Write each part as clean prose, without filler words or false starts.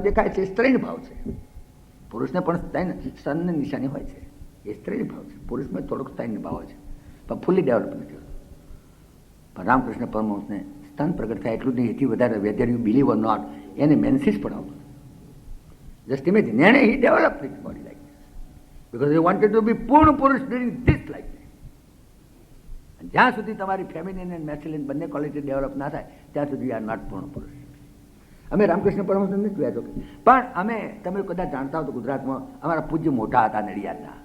દેખાય છે, સ્ત્રીણ ભાવ છે. પુરુષને પણ સ્તનની નિશાની હોય છે, એ સ્ત્રીણ ભાવ છે. પુરુષમાં થોડોક સ્ત્રીણ ભાવ હોય છે, પણ ફૂલી ડેવલપ નથી હોતો. પણ રામકૃષ્ણ પરમહંસને સ્તન પ્રગટ થાય એટલું જ નહીં, એથી વધારે whether you believe or not, એને મેન્સિસ પણ આવતું. જસ્ટ ઇમેજિન, એને he develop his body like this because he wanted to be purna purush doing this like this. જ્યાં સુધી તમારી ફેમિનિન એન્ડ મેસ્ક્યુલિન બંને ક્વોલિટી ડેવલપ ના થાય ત્યાં સુધી આર નોટ પૂર્ણ પુરુષ. અમે રામકૃષ્ણ પરમહંસ નથી જોયા છો, પણ અમે, તમે કદાચ જાણતા હો તો ગુજરાતમાં અમારા પૂજ્ય મોટા હતા નડિયાદના,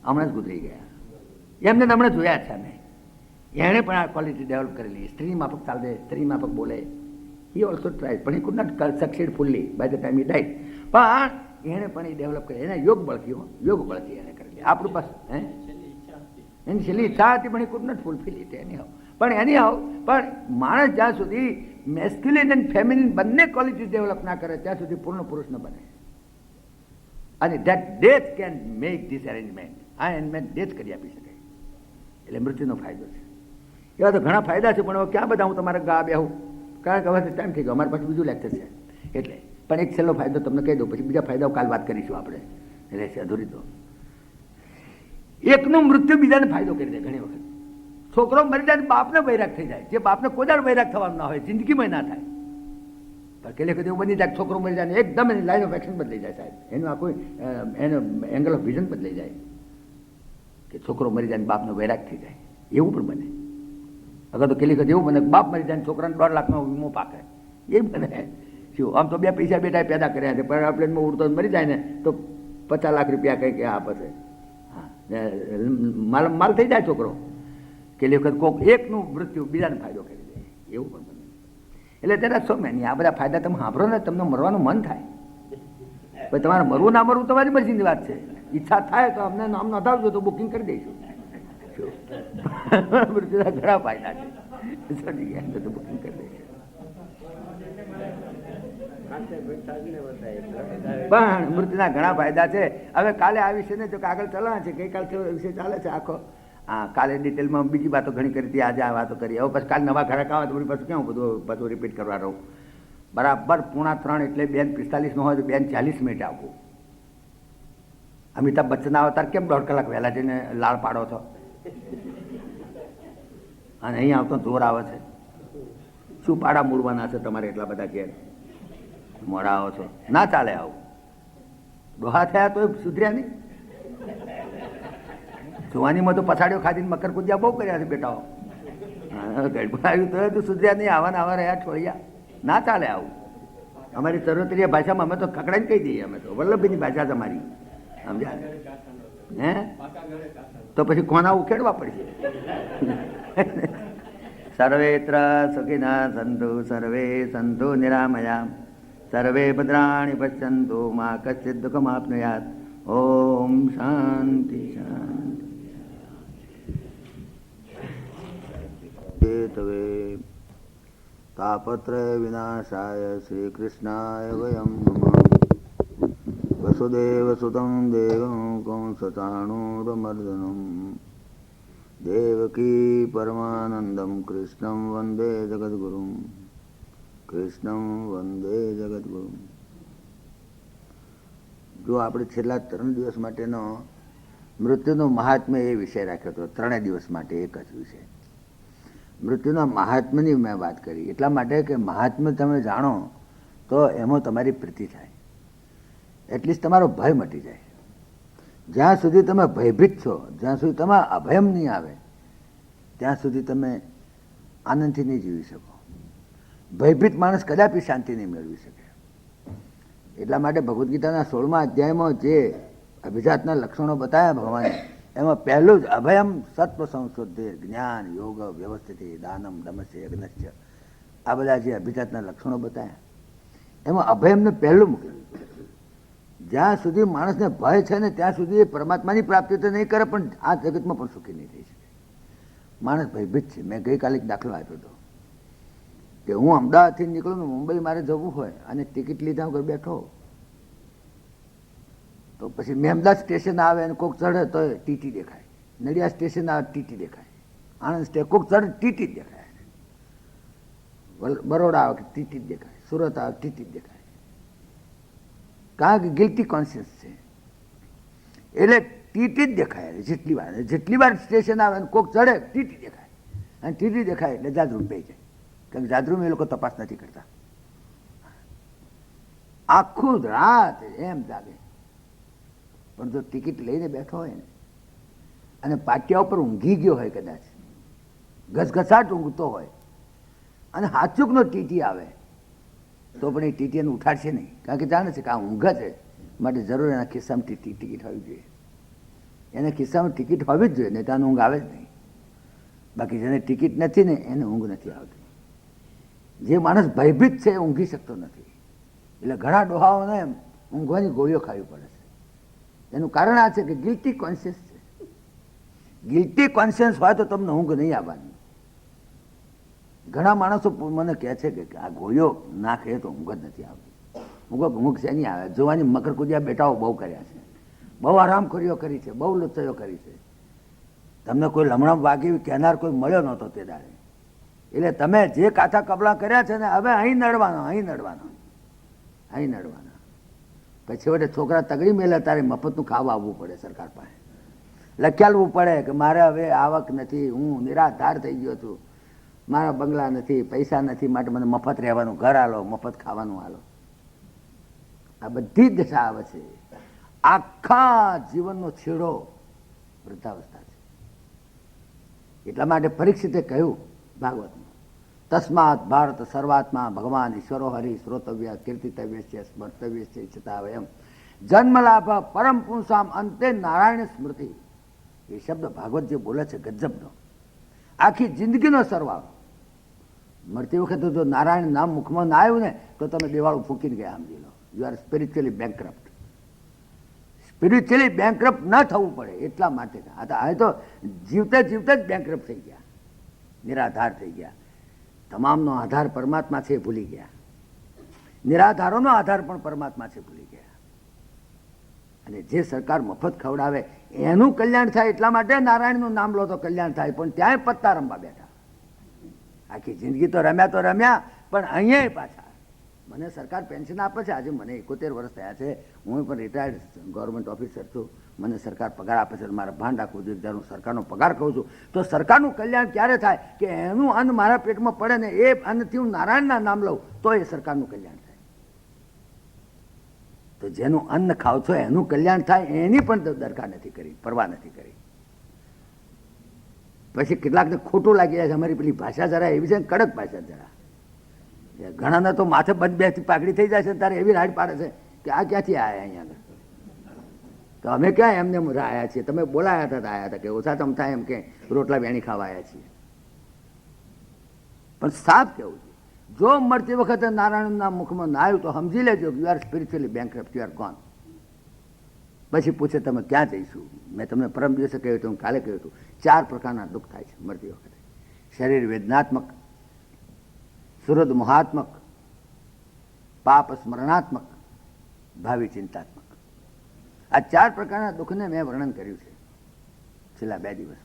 હમણાં જ ગુજરી ગયા. એમને હમણાં જોયા છે અમે. એણે પણ આ ક્વોલિટી ડેવલપ કરેલી. સ્ત્રી માફક ચાલે, સ્ત્રી માફક બોલે. હી ઓલ્સો ટ્રાય, પણ he could not succeed fully by the time he died. પણ એણે પણ એ ડેવલપ કરી, એને યોગ બળથી એને કરેલી. આપણું પાસે એની છેલ્લી ઈચ્છા હતી, પણ એ કુડ નોટ ફૂલફિલ ઇટ એની હાવ. પણ માણસ જ્યાં સુધી મેસ્ક્યુલિન એન્ડ ફેમિનિન બંને ક્વોલિટી ડેવલપ ના કરે ત્યાં સુધી પૂર્ણ પુરુષ ન બને. અને that death can make this arrangement. આ એરેન્જમેન્ટ ડેથ કરી આપી શકે. એટલે મૃત્યુનો ફાયદો છે. એવા તો ઘણા ફાયદા છે, પણ હવે ક્યાં બધા હું તમારે ગા બેહું, કારણ કે હવે ટાઈમ થઈ ગયો, અમારી પાસે બીજું લેક્ચર છે. એટલે પણ એક છેલ્લો ફાયદો તમને કહી દઉં, પછી બીજા ફાયદાઓ કાલ વાત કરીશું આપણે. એટલે છે અધૂરી તો એકનું મૃત્યુ બીજાને ફાયદો કરી દે. ઘણી વખત છોકરો મરી જાય, બાપને વૈરાગ થઈ જાય, જે બાપને કોઈ દાડ વૈરાગ થવાનું ના હોય, જિંદગીમાં ના થાય. પણ કે વખત એવું બની જાય, છોકરો મરી જાય, એકદમ એની લાઈન ઓફ એક્શન બદલાઈ જાય, સાહેબ. એનું આખું એનો એંગલ ઓફ વિઝન બદલાઈ જાય, કે છોકરો મરી જાય, બાપનો વૈરાગ થઈ જાય. એવું પણ બને. અગર તો કેટલી વખત એવું બને, બાપ મરી જાય, છોકરાને 2.5 લાખનો વીમો પાકે, એ બને. શું આમ તો 2 પૈસા બેટા પેદા કર્યા છે, પણ પ્લેનમાં ઉડતો મરી જાય ને તો 50 લાખ રૂપિયા કંઈ કે આપે છે. હા, માલ થઈ જાય છોકરો. કેટલી વખત કોક એકનું મૃત્યુ બીજાને ફાયદો કરી દે, એવું પણ બને. એટલે ત્યારે સો મેની આ બધા ફાયદા તમે સાંભળો ને, તમને મરવાનું મન થાય. પણ તમારે મરવું ના મરવું તમારી મરજીની વાત છે. ઈચ્છા થાય તો અમને નામ નોંધાવજો, તો બુકિંગ કરી દઈશું. મૃત્યુના ઘણા ફાયદા છે, સમજી ગયા તો બુકિંગ કરી દઈશું. પણ મૃત્યુના ઘણા ફાયદા છે. હવે કાલે આ વિષયને જો આગળ ચલાવવા છે, ગઈકાલ વિષય ચાલે છે આખો. હા, કાલે ડિટેલમાં બીજી વાતો ઘણી કરી હતી, આજે આ વાતો કરી. હવે પછી કાલે નવા ઘરાક આવે તો પાછું કેવું બધું રિપીટ કરવા રહું. બરાબર 2:45 એટલે 2:45 હોય તો 2:40 આવવું. અમિતાભ બચ્ચન આવે તાર કેમ 1.5 કલાક વહેલા જઈને લાળ પાડો છો, અને અહીં આવતો જોર આવે છે. શું પાડા મૂળવાના છે તમારે એટલા બધા ઘેર મોડા આવો છો? ના ચાલે આવું. ડોહા થયા તો સુધર્યા નહીં. જુવાનીમાં તો પછાડીઓ ખાધીને મકર કુદિયા બહુ કર્યા છે બેટાઓ. ગડબડ આવ્યું તો સુધર્યા નહીં, આવા રહ્યા છોડ્યા. ના ચાલે આવું. અમારી સર્વત્રીય ભાષામાં અમે તો ખકડાઈને કહી દઈએ. અમે તો વલ્લભીની ભાષા છે અમારી, સમજ્યા? હે તો પછી કોના ઉખેડવા પડશે. સર્વેત્ર સુખિનઃ સન્તુ સર્વે સન્તુ નિરામયા સર્વે ભદ્રાણિ પશ્યન્તુ મા કશ્ચિદ દુઃખમાપ્નુયાત. ઓમ શાંતિ શાંતિ. તવે તાપત્રય વિનાશાય શ્રી કૃષ્ણાય વયમ નમઃ. વસુદેવ સુતં દેવં કંસચાણૂરમર્દનમ દેવકી પરમાનંદમ કૃષ્ણં વંદે જગદ્ગુરુમ. જો આપણે છેલ્લા 3 દિવસ માટેનો મૃત્યુનો મહાત્મ્ય એ વિષય રાખ્યો હતો. 3 દિવસ માટે એક જ વિષય મૃત્યુના મહાત્મ્યની મેં વાત કરી. એટલા માટે કે મહાત્મ્ય તમે જાણો તો એમાં તમારી પ્રીતિ થાય, એટલીસ્ટ તમારો ભય મટી જાય. જ્યાં સુધી તમે ભયભીત છો, જ્યાં સુધી તમે અભયમ નહીં આવે, ત્યાં સુધી તમે આનંદથી નહીં જીવી શકો. ભયભીત માણસ કદાપી શાંતિ નહીં મેળવી શકે. એટલા માટે ભગવદ્ ગીતાના 16મા અધ્યાયમાં જે અભિજાતના લક્ષણો બતાવ્યા ભગવાને, એમાં પહેલું જ અભયમ સત્વ સંશોધ્ય જ્ઞાન યોગ વ્યવસ્થિતિ દાનમ દમસ્ય યજ્ઞસ્ય, આ બધા જે અભિજાતના લક્ષણો બતાવ્યા એમાં અભયમને પહેલું મૂકેલું. જ્યાં સુધી માણસને ભય છે ને ત્યાં સુધી એ પરમાત્માની પ્રાપ્તિ તો નહીં કરે, પણ આ જગતમાં પણ સુખી નહીં થઈ શકે. માણસ ભયભીત છે. મેં ગઈકાલે એક દાખલો આપ્યો હતો કે હું અમદાવાદથી નીકળું ને મુંબઈ મારે જવું હોય અને ટિકિટ લીધા વગર બેઠો, તો પછી મેમદાદ સ્ટેશન આવે અને કોક ચડે તો ટીટી દેખાય, નડિયાદ સ્ટેશન આવે ટીટી દેખાય, આણંદ સ્ટેશન કોક ચડે ટીટી જ દેખાય, બરોડા આવે કે ટીટી જ દેખાય, સુરત આવે ટીટી જ દેખાય. કારણ કે ગિલ્ટી કોન્શિયસ છે. એટલે ટીટી જ દેખાય. જેટલી વાર સ્ટેશન આવે અને કોક ચડે ટીટી દેખાય, અને ટીટી દેખાય એટલે જાદરૂમ બે જાય. કારણ કે જાદરૂમ એ લોકો તપાસ નથી કરતા. આખું રાત એમ જાગે. પણ જો ટિકિટ લઈને બેઠો હોય ને અને પાટિયા ઉપર ઊંઘી ગયો હોય, કદાચ ઘસઘસાટ ઊંઘતો હોય અને હાચુકનો ટીટી આવે તો પણ એ ટીટી એને ઉઠાડશે નહીં. કારણ કે જાણે છે કે આ ઊંઘ છે, માટે જરૂર એના ખિસ્સામાં ટિકિટ હોવી જોઈએ. એને ખિસ્સામાં ટિકિટ હોવી જ જોઈએ, નહીં તો આને ઊંઘ આવે જ નહીં. બાકી જેને ટિકિટ નથી ને એને ઊંઘ નથી આવતી. જે માણસ ભયભીત છે એ ઊંઘી શકતો નથી. એટલે ઘણા ડોહાઓને ઊંઘવાની ગોળીઓ ખાવી પડે છે. એનું કારણ આ છે કે ગિલ્ટી કોન્શિયસ છે. ગિલ્ટી કોન્શિયસ હોય તો તમને ઊંઘ નહીં આવવાની. ઘણા માણસો મને કહે છે કે આ ગોળીઓ ના ખાઈએ તો ઊંઘ જ નથી આવતી. ઊંઘ છે નહીં આવે. જોવાની મકર કુદિયા બેટાઓ બહુ કર્યા છે, બહુ આરામખોરીઓ કરી છે, બહુ લુચ્ચાઈઓ કરી છે. તમને કોઈ લમણમ વાગી કહેનાર કોઈ મળ્યો નહોતો તે દાડે. એટલે તમે જે કાથા કબલા કર્યા છે ને, હવે અહીં નડવાના. પછી વડે છોકરા તગડી મેલે તારે મફતનું ખાવા આવવું પડે સરકાર પાસે. લખ્યાલવું પડે કે મારે હવે આવક નથી, હું નિરાધાર થઈ ગયો છું, મારા બંગલા નથી, પૈસા નથી, માટે મને મફત રહેવાનું ઘર આલો, મફત ખાવાનું આલો. આ બધી જ દશા આવે છે. આખા જીવનનો છેડો વૃદ્ધાવસ્થા છે. એટલા માટે પરીક્ષિતે કહ્યું ભાગવતમાં, તસ્માત ભારત સર્વાત્મા ભગવાન ઈશ્વરો હરિ શ્રોતવ્ય કીર્તિતવ્ય છે સ્મર્તવ્ય છે ચિતાવયમ જન્મલાભ પરમ પુંસામ અંતે નારાયણ સ્મૃતિ. એ શબ્દ ભાગવત જે બોલે છે ગજબનો. આખી જિંદગીનો સરવાળો. મળતી વખતે જો નારાયણ નામ મુખમાં ના આવ્યું ને તો તમે દેવાળું ફૂંકીને ગયા, સમજી લો. You are spiritually bankrupt. Spiritually bankrupt ન થવું પડે એટલા માટે. આ તો જીવતે જ બેંકરપ્ટ થઈ ગયા, નિરાધાર થઈ ગયા. તમામનો આધાર પરમાત્મા છે ભૂલી ગયા. નિરાધારોનો આધાર પણ પરમાત્મા છે ભૂલી ગયા. અને જે સરકાર મફત ખવડાવે એનું કલ્યાણ થાય એટલા માટે નારાયણનું નામ લો તો કલ્યાણ થાય. પણ ત્યાંય પત્તા રમવા બેઠા. આખી જિંદગી તો રમ્યા, પણ અહીંયા પાછા. મને સરકાર પેન્શન આપે છે. આજે મને 71 વર્ષ થયા છે. હું પણ રિટાયર્ડ ગવર્મેન્ટ ઓફિસર છું. મને સરકાર પગાર આપે છે. મારા ભાન રાખવું જોઈએ. જ્યારે હું સરકારનો પગાર ખાઉં છું તો સરકારનું કલ્યાણ ક્યારે થાય કે એનું અન્ન મારા પેટમાં પડે ને એ અન્નથી હું નારાયણના નામ લઉં તો એ સરકારનું કલ્યાણ થાય. તો જેનું અન્ન ખાવ છો એનું કલ્યાણ થાય એની પણ દરકાર નથી કરી, પરવા નથી કરી. પછી કેટલાકને ખોટું લાગી જાય છે. અમારી પેલી ભાષા જરા એવી છે, કડક ભાષા જરા. ઘણાના તો માથે બંધ બેસતી પાઘડી થઈ જાય છે, તારે એવી રાડ પાડે છે કે આ ક્યાંથી આવ્યા અહીંયા આગળ. તો અમે ક્યાં એમને આવ્યા છીએ? તમે બોલાયા હતા આવ્યા હતા કે ઓછા તમ થાય એમ કે રોટલા વેણી ખાવા આવ્યા છીએ. પણ સાફ કેવું છે, જો મળતી વખતે નારાયણના મુખમાં ના આવ્યું તો સમજી લેજો you are spiritually bankrupt, you are gone. પછી પૂછે તમે ક્યાં જઈશું? મેં તમને પરમ દિવસે કહ્યું હતું, કાલે કહ્યું હતું, 4 પ્રકારના દુઃખ થાય છે મળતી વખતે. શરીર વેદનાત્મક, સુહૃદ મોહાત્મક, પાપ સ્મરણાત્મક, ભાવિ ચિંતાત્મક. આ 4 પ્રકારના દુઃખને મેં વર્ણન કર્યું છે છેલ્લા 2 દિવસમાં.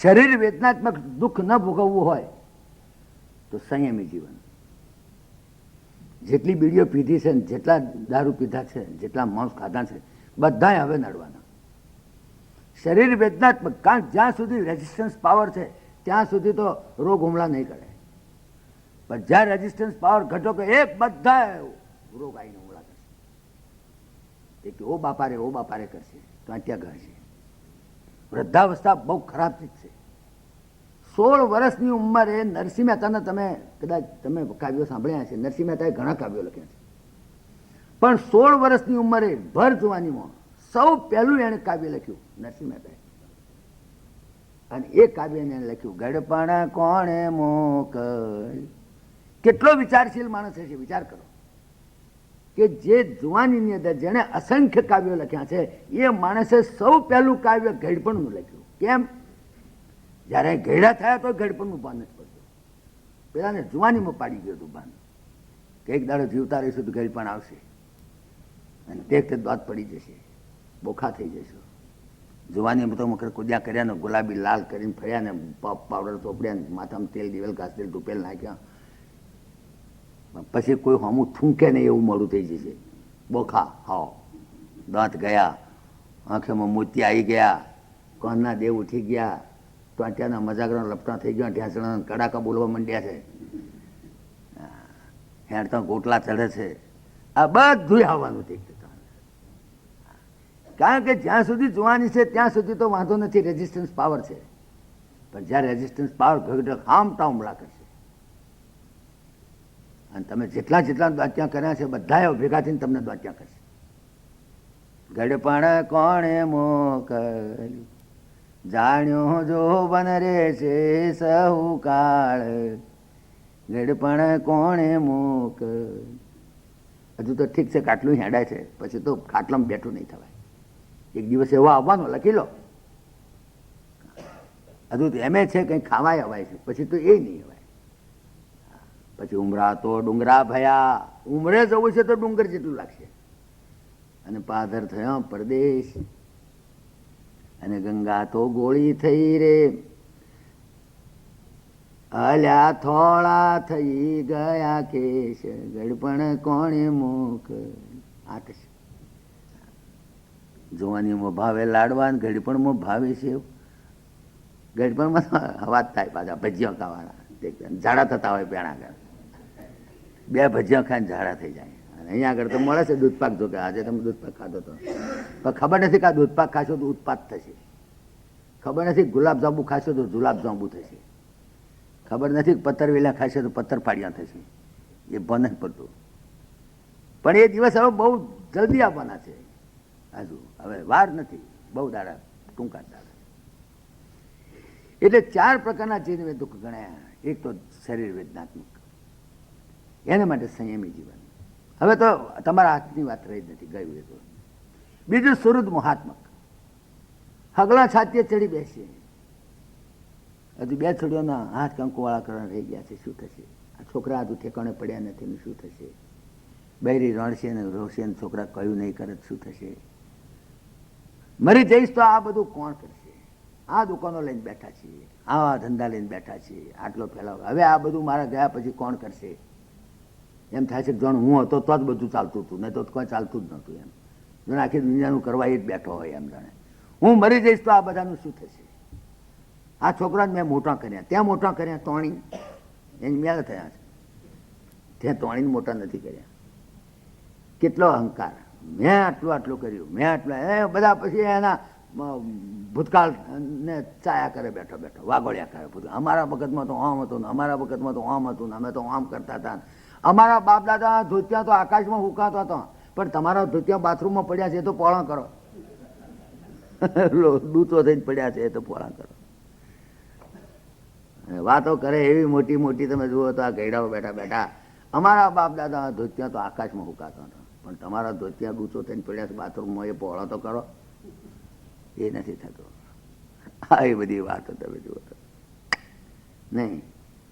શરીર વેદનાત્મક દુઃખ ન ભોગવવું હોય તો સંયમી જીવન. જેટલી બીડીઓ પીધી છે, જેટલા દારૂ પીધા છે, જેટલા માંસ ખાધા છે, બધાય હવે નડવાના. શરીર વેદનાત્મક, કારણ જ્યાં સુધી રેઝિસ્ટન્સ પાવર છે ત્યાં સુધી તો રોગ હુમલા નહીં કરે. પણ જ્યાં રેઝિસ્ટન્સ પાવર ઘટો કે એક બધા રોગ આવીને હુમલા કરશે. એક ઓ બાપારે કરશે તો ત્યાં ઘરશે. વૃદ્ધાવસ્થા બહુ ખરાબ ચીજ છે. 16 વર્ષની ઉંમરે નરસિંહ મહેતાના કદાચ તમે કાવ્યો સાંભળ્યા છે. નરસિંહ મહેતાએ ઘણા કાવ્યો લખ્યા છે. પણ 16 વર્ષની ઉંમરે ભર જવાનીમાં સૌ પહેલું એણે કાવ્ય લખ્યું નરસિંહ મહેતાએ. અને એ કાવ્ય એને લખ્યું ગડપણ કોણે મોકલ. કેટલો વિચારશીલ માણસ હશે, વિચાર કરો કે જે જુવાનીની અંદર જેણે અસંખ્ય કાવ્યો લખ્યા છે એ માણસે સૌ પહેલું કાવ્ય ગડપણનું લખ્યું. કેમ? જ્યારે ગયડા થયા તો ગડપણનું ભાન નથી પડતું. પેલાને જુવાનીમાં પાડી ગયું હતું ભાન કે એક દાડો જીવતા રહીશું તો ગડપણ આવશે. અને તે દાંત પડી જશે, બોખા થઈ જશો. જોવાની તો મકર કુદ્યા કર્યા ને, ગુલાબી લાલ કરીને ફર્યા ને, પાવડર ચોપડ્યા ને, માથામાં તેલ દિવેલ ઘાસ તેલ ટૂપેલ નાખ્યા, પછી કોઈ હમું થૂંકે નહીં એવું મોડું થઈ જશે. બોખા હાવ, દાંત ગયા, આંખોમાં મોતિયા આવી ગયા, કોણના દેવ ઉઠી ગયા, ત્યાંના મજાકના લપટા થઈ ગયા, ઢેસણા કડાકા બોલવા માંડ્યા છે, હેડતા ગોટલા ચડે છે. આ બધું આવવાનું થઈ ગયું. કારણ કે જ્યાં સુધી જોવાની છે ત્યાં સુધી તો વાંધો નથી, રેઝિસ્ટન્સ પાવર છે. પણ જ્યાં રેઝિસ્ટન્સ પાવર ઘટે ખામતા હુમલા કરશે. અને તમે જેટલા જેટલા દ્વાત્યા કર્યા છે બધા ભેગા થઈને તમને દ્વાત્યા કરશે. ગડપણ કોણે મોકલ્યું, જાણ્યો જો બન રે છે સહુ કાળ, ગડપણ કોણે મોકલ્યું. હજુ તો ઠીક છે કાટલું હેડાય છે, પછી તો ખાટલામાં બેઠું નહીં થવાય. એક દિવસ એવો આવવાનો, લખી લો. હજુ તો એમ છે કંઈ ખાવાય અવાય છે, પછી તો એ નહીં અવાય. પછી ઉમરા તો ડુંગરા ભયા, ઉમરે જવું છે તો ડુંગર જેટલું લાગશે. અને પાદર થયો પરદેશ, અને ગંગા તો ગોળી થઈ રે, અલ્યા થોડા થઈ ગયા કેશ, ગડપણ કોણે મોક. આ થશે જોવાનીમાં ભાવે લાડવા, ગડપણમાં ભાવે છે. ગડપણમાં અવાજ થાય પાછા ભજીયા ખાવાના, ઝાડા થતા હોય પેણા આગળ, 2 ભજીયા ખાઈને ઝાડા થઈ જાય. અને અહીંયા આગળ તો મળે છે દૂધપાક. જો કે આજે તમે દૂધપાક ખાધો તો, પણ ખબર નથી કે આ દૂધપાક ખાશો તો ઉત્પાદ થશે. ખબર નથી ગુલાબજાંબુ ખાશો તો ગુલાબજાંબુ થશે. ખબર નથી પથ્થર વેલા ખાશે તો પથ્થર પાડિયા થશે. એ ભન જ પડતું. પણ એ દિવસ હવે બહુ જલ્દી આવવાના છે. હજુ હવે વાર નથી, બહુ દાડા ટૂંકા દાડા. એટલે 4 પ્રકારના ચીજ દુઃખ ગણાયા. એક તો શરીર વેદનાત્મક, એને માટે સંયમી જીવન. હવે તો તમારા હાથની વાત રહી જ નથી, ગયું એ તો. બીજું સુહૃદ મોહાત્મક, હગલા છાતીએ ચડી બેસીએ. હજુ 2 છોડીઓના હાથ કંકુવાળા કરવા રહી ગયા છે, શું થશે? આ છોકરા હજુ ઠેકાણે પડ્યા નથી ને શું થશે? બૈરી રણશે ને રોશે ને છોકરા કયું નહીં કરે શું થશે? મરી જઈશ તો આ બધું કોણ કરશે? આ દુકાનો લઈને બેઠા છીએ, આવા ધંધા લઈને બેઠા છીએ, આટલો ફેલાવ. હવે આ બધું મારા ગયા પછી કોણ કરશે? એમ થાય છે કે જાણ હું હતો તો જ બધું ચાલતું હતું, નહીં તો કોઈ ચાલતું જ નહોતું. એમ જાણે આખી દુનિયાનું કરવા એ જ બેઠો હોય. એમ જાણે હું મરી જઈશ તો આ બધાનું શું થશે? આ છોકરાને મેં મોટા કર્યા, ત્યાં મોટા કર્યા, તોણી એની મેળ થયા છે, ત્યાં તોણીને મોટા નથી કર્યા. કેટલો અહંકાર! મેં આટલું કર્યું, મેં આટલું. એ બધા પછી એના ભૂતકાળ ને ચાયા કરે, બેઠો બેઠો વાગોળ્યા કરે. ભૂતકાળ અમારા વખતમાં તો આમ હતું ને, અમારા વખતમાં તો આમ હતું ને, અમે તો આમ કરતા હતા. અમારા બાપ દાદા ધોતિયા તો આકાશમાં હુકાતા હતા, પણ તમારા ધોતિયા બાથરૂમમાં પડ્યા છે એ તો પોળા કરો. દૂતો થઈને પડ્યા છે એ તો પોળા કરો. વાતો કરે એવી મોટી મોટી, તમે જુઓ તો આ ગયડાઓ બેઠા બેઠા. અમારા બાપ દાદા ધોતિયા તો આકાશમાં હુકાતા હતા, પણ તમારા ધોતિયા ડૂચો થઈને પડ્યા છે બાથરૂમમાં, એ પહોળો તો કરો. એ નથી થતો. હા, એ બધી વાતો તમે જુઓ તો નહીં.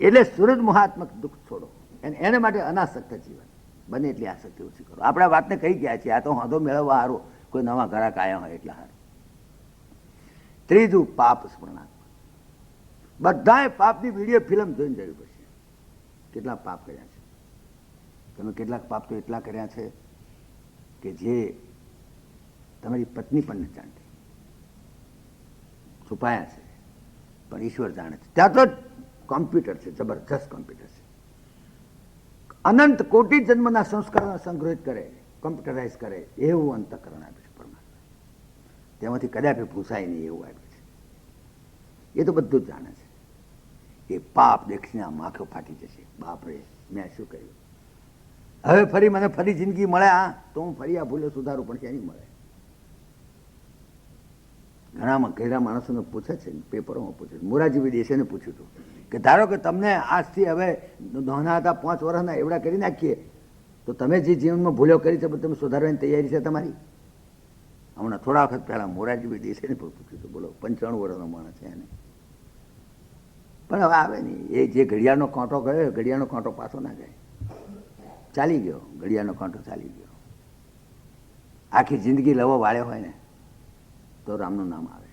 એટલે સુહૃદ મોહાત્મક દુઃખ છોડો, એને માટે અનાસક્ત જીવન, બને એટલી આસક્તિ ઓછી કરો. આપણે વાતને કહી ગયા છીએ, આ તો વાંધો મેળવવા સારું, કોઈ નવા ઘરાક આવ્યા હોય એટલે સારું. ત્રીજું પાપ સ્મરણાત્મક. બધાએ પાપની વિડીયો ફિલ્મ જોઈને જવી પડશે. કેટલા પાપ કર્યા છે તમે? કેટલાક પાપ તો એટલા કર્યા છે કે જે તમારી પત્ની પણ નથી જાણતી, છુપાયા છે, પણ ઈશ્વર જાણે છે. ત્યાં તો કોમ્પ્યુટર છે, જબરજસ્ત કોમ્પ્યુટર છે. અનંત કોટી જન્મના સંસ્કારોને સંગ્રહિત કરે, કોમ્પ્યુટરાઇઝ કરે એવું અંતઃકરણ આપ્યું છે પરમાત્મા. તેમાંથી કદાપી ભૂસાય નહીં એવું આપ્યું છે. એ તો બધું જ જાણે છે. એ પાપ દેખીને આમ આંખો ફાટી જશે. બાપરે, મેં શું કર્યું? હવે ફરી મને ફરી જિંદગી મળે આ તો હું ફરી આ ભૂલો સુધારું, પણ ક્યાં નહીં મળે. ઘણામાં ઘણા માણસોને પૂછે છે, પેપરોમાં પૂછે છે. મોરારજી દેસાઈને પૂછ્યું હતું કે ધારો કે તમને આજથી હવે નાના હતા 5 વર્ષના એવડા કરી નાખીએ તો તમે જે જીવનમાં ભૂલો કરી છે તમે સુધારવાની તૈયારી છે તમારી? હમણાં થોડા વખત પહેલાં મોરારજી દેસાઈને પણ પૂછ્યું હતું. બોલો, 95 વર્ષનો માણસ છે એને. પણ હવે આવે નહીં. એ જે ઘડિયાળનો કાંટો ગયો, ઘડિયાળનો કાંટો પાછો ના જાય, ચાલી ગયો. ઘડિયાળનો કાંટો ચાલી ગયો. આખી જિંદગી લવો વાળ્યો હોય ને તો રામનું નામ આવે.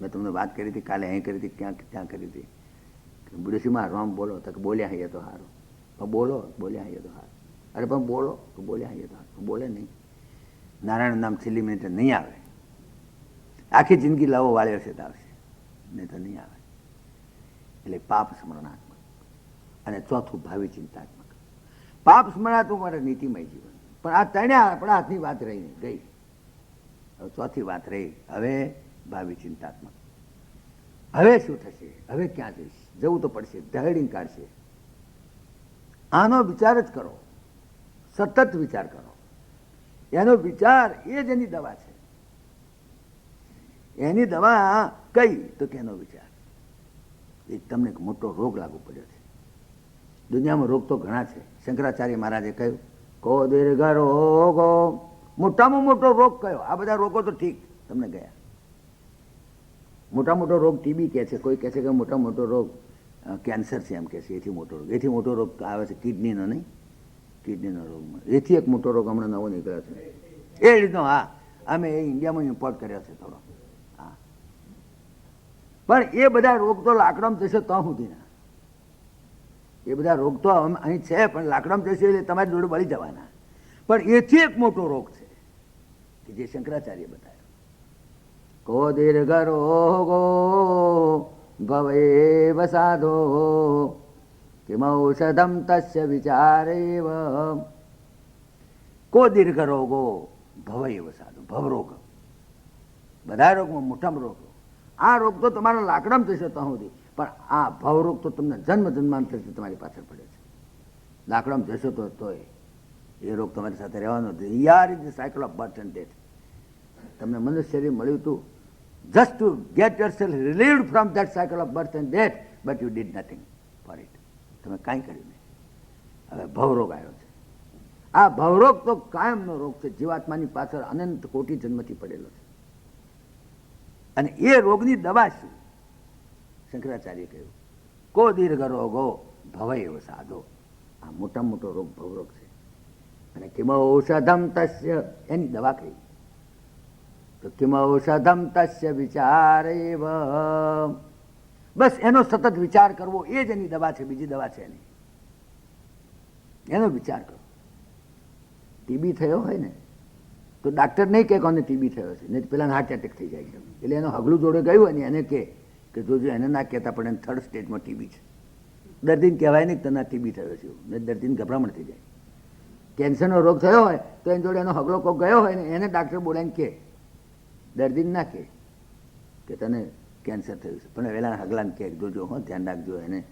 મેં તમને વાત કરી હતી કાલે, અહીં કરી હતી, ત્યાં કરી હતી. બુડેસીમાં રામ બોલો તો કે બોલ્યા હૈયે તો સારું, પણ બોલો બોલ્યા હૈયે તો સારું. અરે પણ બોલો તો બોલ્યા હૈયે તો સારું, બોલે નહીં. નારાયણ નામ છેલ્લી મિનિટે નહીં આવે. આખી જિંદગી લાવો વાળ્યો છે તો આવશે, નહીં તો નહીં આવે. એટલે પાપ સ્મરણાત્મક. અને ચોથું ભાવિ ચિંતાત્મક. પાપ સ્મરણાત્મક માટે નીતિમય જીવન. પણ આ ત્રણે આપણા હાથની વાત રહી ગઈ. હવે ચોથી વાત રહી, હવે ભાવિ ચિંતાત્મક. હવે શું થશે, હવે ક્યાં જઈશ, જવું તો પડશે, ધહેડીને કાઢશે. આનો વિચાર જ કરો, સતત વિચાર કરો. એનો વિચાર એ જ એની દવા છે. એની દવા કઈ તો કે એનો વિચાર. એક તમને એક મોટો રોગ લાગુ પડ્યો છે. દુનિયામાં રોગ તો ઘણા છે. શંકરાચાર્ય મહારાજે કહ્યું કો દીર્ઘ રોગો, મોટામાં મોટો રોગ કયો? આ બધા રોગો તો ઠીક તમને ગયા. મોટા મોટો રોગ ટીબી કહે છે, કોઈ કહે છે કે મોટા મોટો રોગ કેન્સર છે, એમ કહે છે. એથી મોટો રોગ, એથી મોટો રોગ આવે છે કિડનીનો, નહીં કિડનીનો રોગમાં. એથી એક મોટો રોગ હમણાં નવો નીકળ્યો છે એ રીતનો. હા, અમે એ ઇન્ડિયામાં ઇમ્પોર્ટ કર્યો છે થોડો. હા, પણ એ બધા રોગ તો લાકડામાં જશે તો સુધીના. એ બધા રોગ તો અહીં છે, પણ લાકડામાં જશે એટલે તમારી જોડે બળી જવાના. પણ એથી એક મોટો રોગ છે કે જે શંકરાચાર્ય બતાવ્યો. કો દીર્ઘ રોગો ભવેવ સાધો કિમૌષધમ તસ્ય વિચારેવ. કો દીર્ઘ રોગો ભવેવ સાધો. ભવરોગ, બધા રોગમાં મોટામાં રોગ. આ રોગ તો તમારા લાકડામાં થશે તો સુધી, પણ આ ભવરોગ તો તમને જન્મ જન્માંતરથી તમારી પાછળ પડે છે. લાકડામાં જશો તો તોય એ રોગ તમારી સાથે રહેવાનો. યાર is the cycle of birth and death. તમને મનુષ્ય શરીર મળ્યું હતું just to get yourself relieved from that cycle of birth and death, but you did nothing for it. તમે કાંઈ કર્યું નહીં. હવે ભવરોગ આવ્યો છે. આ ભવરોગ તો કાયમનો રોગ છે. જીવાત્માની પાછળ અનંત કોટી જન્મથી પડેલો છે. અને એ રોગની દવા શું? શંકરાચાર્ય કહ્યું કો દીર્ઘ રોગો ભવૈવ સાધો. આ મોટા મોટો રોગ ભવરોગ છે. અને કિમૌષધમ તસ્ય, એની દવા કહી તો કિમૌષધમ તસ્ય વિચારેવ. બસ એનો સતત વિચાર કરવો, એ જ એની દવા છે. બીજી દવા છે એની. એનો વિચાર કરો. ટીબી થયો હોય ને તો ડાક્ટર નહીં કહે કોને ટીબી થયો છે, નહીં પેલા હાર્ટ એટેક થઈ જાય છે. એટલે એનો હગલું જોડે ગયું હોય ને એને કહે કે જોજો, એને ના કહેતા પણ એને થર્ડ સ્ટેજમાં ટીબી છે. દર્દીને કહેવાય નહીં તને ટીબી થયો છે, નહીં દર્દીને ગભરામણ થઈ જાય. કેન્સરનો રોગ થયો હોય તો એની જોડે એનો હગલો કોક ગયો હોય ને એને ડાક્ટર બોલાવીને કહે, દર્દીને ના કહે કે તને કેન્સર થયું છે, પણ વહેલા હગલાને કહે જોજો, હો ધ્યાન રાખજો, એને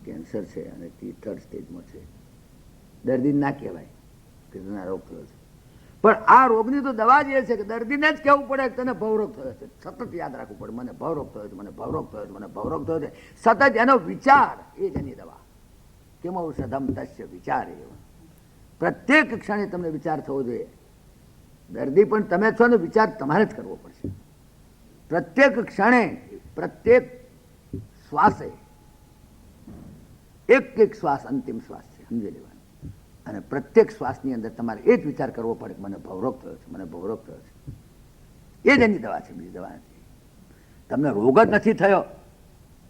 કેન્સર છે અને થર્ડ સ્ટેજમાં છે. દર્દીને ના કહેવાય કે તને રોગ થયો છે. પણ આ રોગની તો દવા જ એ છે કે દર્દીને જ કહેવું પડે કે તને ભવરોગ થયો છે. સતત યાદ રાખવું પડે, મને ભવરોગ થયો છે, મને ભવરોગ થયો છે, મને ભવરોગ થયો છે. સતત એનો વિચાર એ જ એની દવા. કિમૌષધમ તસ્ય વિચારેવ. પ્રત્યેક ક્ષણે તમને વિચાર થવો જોઈએ. દર્દી પણ તમે છો ને, વિચાર તમારે જ કરવો પડશે. પ્રત્યેક ક્ષણે, પ્રત્યેક શ્વાસે. એક શ્વાસ અંતિમ શ્વાસ છે, સમજી લેવાનું. અને પ્રત્યેક શ્વાસની અંદર તમારે એ જ વિચાર કરવો પડે કે મને ભવરોગ થયો છે, મને ભવરોગ થયો છે. એ જ એની દવા છે, બીજી દવા નથી. તમને રોગ જ નથી થયો,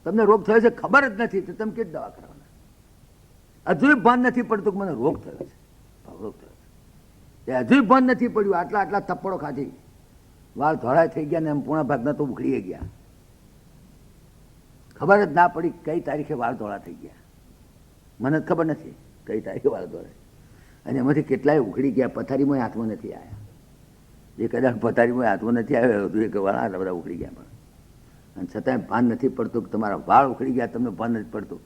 તમને રોગ થયો છે ખબર જ નથી, તો તમે કેવી દવા કરવાના? હજુ ભાન નથી પડતું કે મને રોગ થયો છે, ભવરોગ થયો છે. એ હજુ ભાન નથી પડ્યું. આટલા થપ્પડો ખાધી, વાળ ધોળાય થઈ ગયા ને એમ પૂર્ણ ભાગના તો ઉખડી ગયા. ખબર જ ના પડી કઈ તારીખે વાળ ધોળા થઈ ગયા. મને જ ખબર નથી કઈ તારીખે વાળ ધોળાય. અને એમાંથી કેટલાય ઉખડી ગયા. પથારીમાં હાથમાં નથી આવ્યા. એ કદાચ પથારીમાં હાથમાં નથી આવ્યો હતું, એક વાળ બધા ઉખડી ગયા. પણ અને છતાંય ભાન નથી પડતું કે તમારા વાળ ઉખડી ગયા, તમને ભાન નથી પડતું.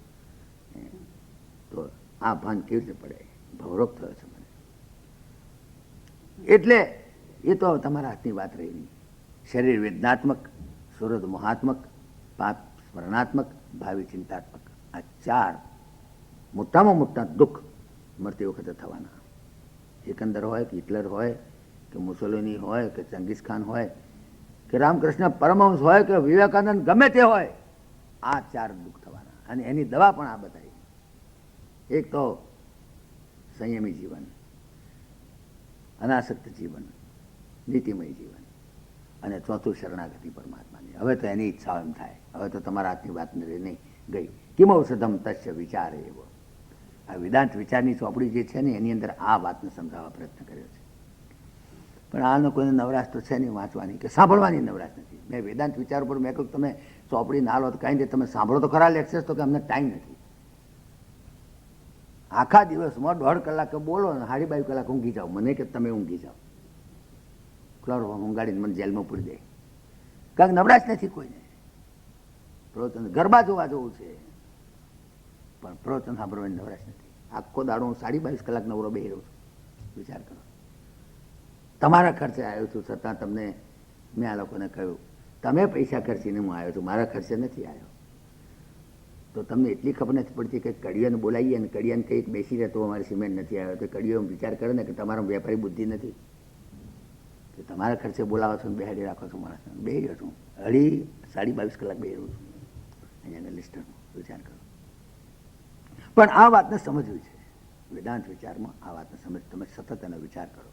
તો આ ભાન કેવી રીતે પડે? ભવરોગ થયો છે મને. એટલે એ તો તમારા હાથની વાત રહી નહીં. શરીર વેદનાત્મક, સુરત મોહાત્મક, પાપ સ્મરણાત્મક, ભાવિ ચિંતાત્મક. આ ચાર મોટામાં મોટા દુઃખ મરતી વખતે થવાના. એકંદર હોય કે હિટલર હોય કે મુસોલિની હોય કે ચંગીઝ ખાન હોય કે રામકૃષ્ણ પરમહંસ હોય કે વિવેકાનંદ, ગમે તે હોય, આ ચાર દુઃખ થવાના. અને એની દવા પણ આ બતાવી. એક તો સંયમી જીવન, અનાસક્ત જીવન, નીતિમય જીવન. અને ચોથું શરણાગતિ પરમાત્માની. હવે તો એની ઈચ્છા એમ થાય, હવે તો તમારા હાથની વાત નહીં ગઈ. કિમૌષધમ તસ્ય વિચાર એવો. આ વેદાંત વિચારની ચોપડી જે છે ને એની અંદર આ વાતને સમજાવવા પ્રયત્ન કર્યો છે. પણ આનો કોઈને નવરાશ તો છે નહીં વાંચવાની કે સાંભળવાની નવરાશ નથી. મેં વેદાંત વિચાર પર મેં કહ્યું તમે ચોપડી ના લો તો કાંઈ નહીં, તમે સાંભળો તો ખરા લેક્ચર્સ, તો કે અમને ટાઈમ નથી. આખા દિવસમાં 1.5 કલાક બોલો ને 2.5 કલાક ઊંઘી જાઓ. મને કે તમે ઊંઘી જાઓ, ક્લોરોફોર્મ ઊંઘાડીને મને જેલમાં પૂરી દે. કારણ કે નવરાશ નથી કોઈને. પ્રવચન ગરબા જોવા જવું છે પણ પ્રવચન સાંભળવાની નવરાશ નથી. આખો દાડો હું 22.5 કલાક નવરો બેહી રહું છું. વિચાર કરો, તમારા ખર્ચે આવ્યો છું છતાં તમને મેં આ લોકોને કહ્યું તમે પૈસા ખર્ચીને હું આવ્યો છું, મારા ખર્ચે નથી આવ્યો. તો તમને એટલી ખબર નથી પડતી કે કડિયાને બોલાવીએ ને કડિયાને કંઈક બેસી રહે તો અમારે સિમેન્ટ નથી આવ્યો. તો કડિયો વિચાર કરે ને કે તમારા વેપારી બુદ્ધિ નથી કે તમારા ખર્ચે બોલાવો છો ને બેહાડી રાખો છો માણસને. બેહી રહ્યો છું 22.5 કલાક બેહી રહ્યું છું અહીંયાના લિસ્ટરનો. વિચાર કરો. પણ આ વાતને સમજવી છે વેદાંત વિચારમાં. આ વાતને સમજ, તમે સતત એનો વિચાર કરો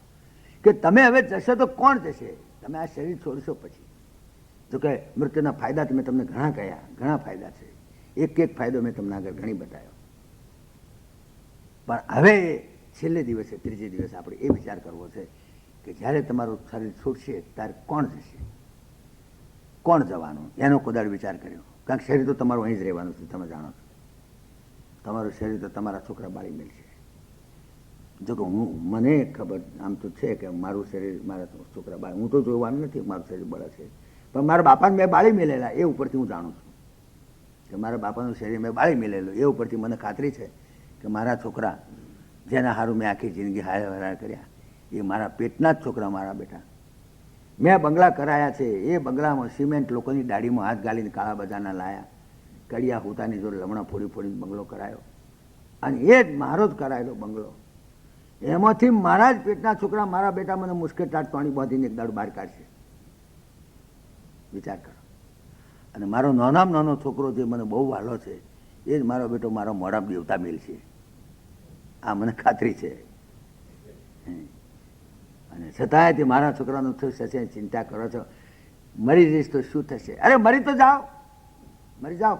કે તમે હવે જશો તો કોણ જશે? તમે આ શરીર છોડશો પછી. જો કે મૃત્યુના ફાયદા મેં તમને ઘણા કહ્યા, ઘણા ફાયદા છે. એક એક ફાયદો મેં તમને આગળ ઘણી બતાવ્યો. પણ હવે છેલ્લે દિવસે, ત્રીજે દિવસે આપણે એ વિચાર કરવો છે કે જ્યારે તમારું શરીર છૂટશે ત્યારે કોણ જશે, કોણ જવાનું, એનો કોદાળ વિચાર કર્યો. કારણ કે શરીર તો તમારું અહીં જ રહેવાનું છે. તમે જાણો છો તમારું શરીર તો તમારા છોકરા બાળી મેળશે. જો કે મને ખબર આમ તો છે કે મારું શરીર મારા છોકરા બાળ, હું તો જોવાનું નથી મારું શરીર બળે છે, પણ મારા બાપાને મેં બાળી મેલેલા એ ઉપરથી હું જાણું છું કે મારા બાપાનું શરીર મેં બાળી મેલેલું. એ ઉપરથી મને ખાતરી છે કે મારા છોકરા જેના સારું મેં આખી જિંદગી હારા કર્યા એ મારા પેટના જ છોકરા, મારા બેટા. મેં બંગલા કરાયા છે, એ બંગલામાં સિમેન્ટ લોકોની દાઢીમાં હાથ ગાલીને કાળા બજારના લાયા, કડિયા હુતાની જોડે લમણા ફોડી ફોડીને બંગલો કરાયો. અને એ જ મારો જ કરાયેલો બંગલો. એમાંથી મારા જ પેટના છોકરા, મારા બેટા મને મુશ્કેલ પાણી બાંધીને એક દાડો બહાર કાઢશે. વિચાર કરો. અને મારો નાનામાં નાનો છોકરો જે મને બહુ વહાલો છે એ જ મારો બેટો મારો મોઢા દેવતા મેલ છે. આ મને ખાતરી છે. અને છતાંય તે મારા છોકરાનું થશે ચિંતા કરો છો. મરી જઈશ તો શું થશે? અરે મરી તો જાઓ, મરી જાઓ.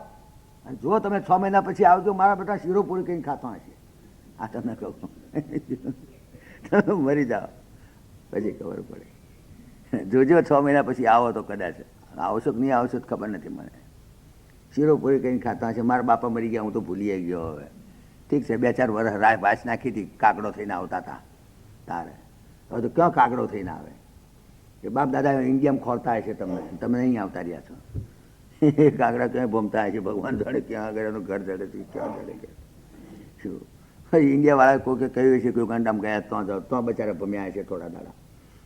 અને જો તમે 6 મહિના પછી આવજો, મારા બેટા શીરો પૂરી કંઈ ખાતો હશે. આ તમને કહું, તમે મરી જાઓ પછી ખબર પડે. જોજો 6 મહિના પછી આવો તો કદાચ આવશો કે નહીં આવશો તો ખબર નથી મને. શીરો પૂરી કંઈ ખાતા હશે. મારા બાપા મરી ગયા, હું તો ભૂલી ગયો. હવે ઠીક છે, 2-4 વર્ષ રાહ વાસ નાખી હતી, કાગડો થઈને આવતા હતા તારે. હવે તો ક્યાં કાગડો થઈને આવે? કે બાપ દાદા ઇન્ડિયામાં ખોરતા હશે તમને, તમે નહીં આવતા રહ્યા છો. એ કાગડા ક્યાંય ભમતા હશે, ભગવાન જાણે ક્યાં આગળ એનું ઘર જડે છે, ક્યાં જડે કે શું. ઇન્ડિયાવાળા કોઈ કહ્યું છે કોઈ ગાંડામ ગયા તો જાઓ, તો બચારા ભમ્યા હશે થોડા દાડા.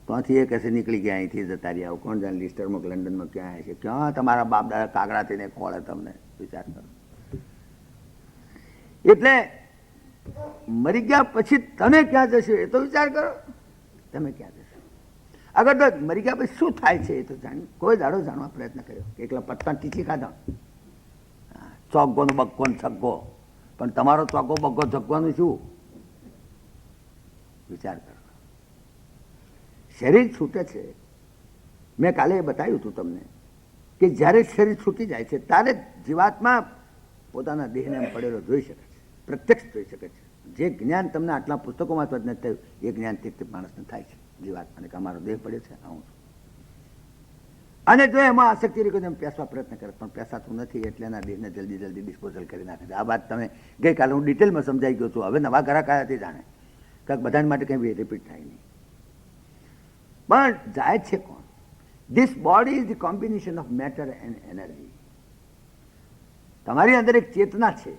ત્યાંથી એ કશે નીકળી ગયા, અહીંથી જતા રહ્યા. કોણ જાણે લિસ્ટરમાં કે લંડનમાં ક્યાં હશે, ક્યાં તમારા બાપ દાદા કાગડા થઈને ખોળે તમને. વિચાર કરો. એટલે મરી ગયા પછી તમે ક્યાં જશો એ તો વિચાર કરો. તમે ક્યાં જશો? આગળ તો મરી ગયા પછી શું થાય છે એ તો જાણી કોઈ દાડો જાણવા પ્રયત્ન કર્યો. એકલા પત્તા ટીચી ખાધા, ચોગ્ગો ને બગ્ગો ને છગ્ગો. પણ તમારો ચોગ્ગો બગ્ગો છગ્ગોનું શું? વિચાર કરો. શરીર છૂટે છે. મેં કાલે બતાવ્યું હતું તમને કે જ્યારે શરીર છૂટી જાય છે ત્યારે જીવાત્મા પોતાના દેહને એમ પડેલો જોઈ શકે છે, પ્રત્યક્ષ જોઈ શકે છે. જે જ્ઞાન તમને આટલા પુસ્તકોમાં જ નથી થયું એ જ્ઞાન તે માણસને થાય છે જીવાત્માને કે અમારો દેહ પડ્યો છે, હું છું. અને જો એમાં આસક્તિ રહી એમ પેસવા પ્રયત્ન કરે પણ પેસાતું નથી, એટલે એના દેહને જલ્દી જલ્દી ડિસ્પોઝલ કરી નાખે છે. આ વાત તમે ગઈકાલે હું ડિટેલમાં સમજાઈ ગયો છું. હવે નવા ગ્રાહક આવ્યા તે જાણે, કારણ કે બધાને માટે કંઈ રિપીટ થાય નહીં. પણ જાય છે કોણ? This body is the combination of matter and energy. તમારી અંદર એક ચેતના છે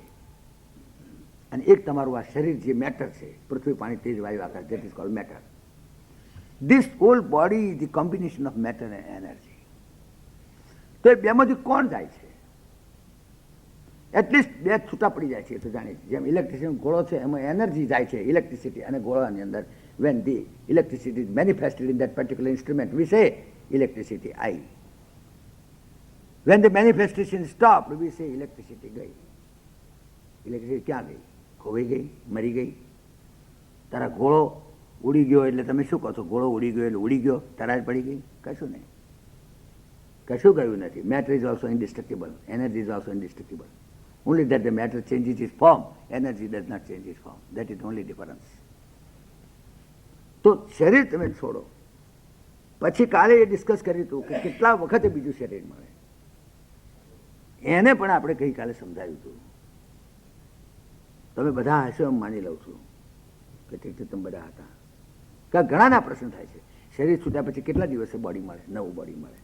અને એક તમારું આ શરીર જે મેટર છે, પૃથ્વી પાણી તેજ વાયુ આકાશ, that is called matter. This whole body is the combination of matter and energy. તો એ બેમાંથી કોણ જાય છે? એટલીસ્ટ 2 છૂટા પડી જાય છે તો જાણીએ. જેમ ઇલેક્ટ્રિસિટી ગોળો છે એમાં એનર્જી જાય છે, ઇલેક્ટ્રિસિટી, અને ગોળાની અંદર when the electricity is manifested in that particular instrument, we say electricity I. When the manifestation stopped, we say electricity ગઈ. ઇલેક્ટ્રિસિટી ક્યાં ગઈ? ખોવાઈ ગઈ, મરી ગઈ. તારા ગોળો ઉડી ગયો એટલે તમે શું કહો છો? ઘોડો ઉડી ગયો એટલે ઉડી ગયો, તરાજ પડી ગઈ? કશું નહીં, કશું ગયું નથી. Matter is also indestructible, energy is also indestructible. Only that the matter changes its form, energy does not change its form. That is the only difference. તો શરીર તમે છોડો, પછી કાલે એ ડિસ્કસ કર્યું હતું કે કેટલા વખતે બીજું શરીર મળે, એને પણ આપણે ગઈકાલે સમજાવ્યું હતું. તમે બધા હશો એમ માની લઉં છું કે ઠીક છે, તમે બધા હતા. કે ઘણાના પ્રશ્ન થાય છે, શરીર છૂટ્યા પછી કેટલા દિવસે બોડી મળે, નવું બોડી મળે.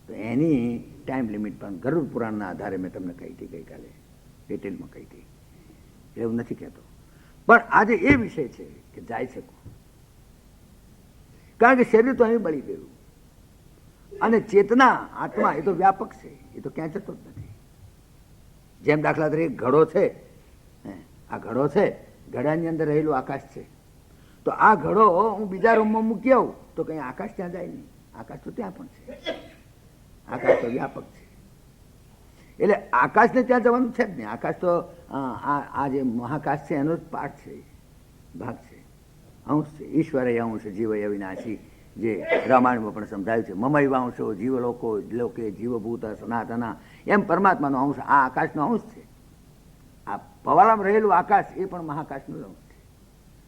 તો એની ટાઈમ લિમિટ પણ ગરુડ પુરાણના આધારે મેં તમને કહી હતી ગઈકાલે, ડિટેલમાં કહી હતી, એવું નથી કહેતો. પણ આજે એ વિષય છે કે જાય છે કોણ? કારણ કે શરીર તો અહીં બળી ગયું, અને ચેતના આત્મા એ તો વ્યાપક છે, એ તો ક્યાં જતો જ નથી. જેમ દાખલા તરીકે ઘડો છે, આ ઘડો છે, ઘડાની અંદર રહેલું આકાશ છે. તો આ ઘડો હું બીજા રૂમમાં મૂકી આવું તો કંઈ આકાશ ત્યાં જાય નહીં, આકાશ તો ત્યાં પણ છે. આકાશ તો વ્યાપક છે, એટલે આકાશને ત્યાં જવાનું છે જ નહીં. આકાશ તો આ જે મહાકાશ છે એનો જ પાર્ટ છે, ભાગ છે, અંશ છે. ઈશ્વરે અંશ જીવ અવિનાશી, જે રામાયણમાં પણ સમજાયું છે. મમૈવાંશો જીવલોકો લોકે જીવભૂત સનાતના, એમ પરમાત્માનો અંશ આ આકાશનો અંશ છે. આ પવાળામાં રહેલું આકાશ એ પણ મહાકાશનો અંશ છે.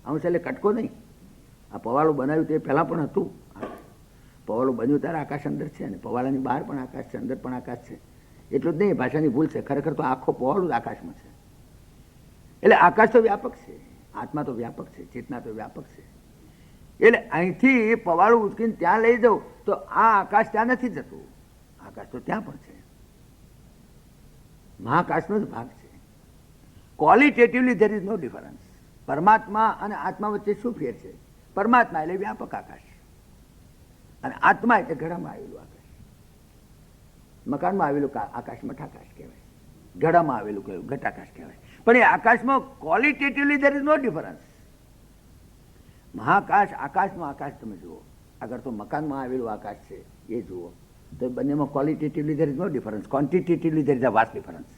અંશ એટલે કટકો નહીં. આ પવાળું બનાવ્યું તે પહેલાં પણ હતું. પવાળું બન્યું ત્યારે આકાશ અંદર છે, અને પવાળાની બહાર પણ આકાશ છે, અંદર પણ આકાશ છે. એટલું જ નહીં, ભાષાની ભૂલ છે, ખરેખર તો આખો પવાળું જ આકાશમાં છે. એટલે આકાશ તો વ્યાપક છે, આત્મા તો વ્યાપક છે, ચેતના તો વ્યાપક છે. એટલે અહીંથી પવાળું ઉચકીને ત્યાં લઈ જાઉં તો આ આકાશ ત્યાં નથી જતું, આકાશ તો ત્યાં પણ છે, મહાકાશનો જ ભાગ છે. Qualitatively there is no difference. પરમાત્મા અને આત્મા વચ્ચે શું ફેર છે? પરમાત્મા એટલે વ્યાપક આકાશ, અને આત્મા એટલે ઘડામાં આવેલું આકાશ. મકાનમાં આવેલું આકાશ મઠાકાશ કહેવાય, ઘડામાં આવેલું કયું ઘટાકાશ કહેવાય. પણ એ આકાશમાં ક્વોલિટેટિવલી ધેર ઇઝ નો ડિફરન્સ. મહાકાશ આકાશનો આકાશ તમે જુઓ, આગળ તો મકાનમાં આવેલું આકાશ છે એ જુઓ, તો બંનેમાં qualitatively there is no difference, quantitatively there is a vast difference.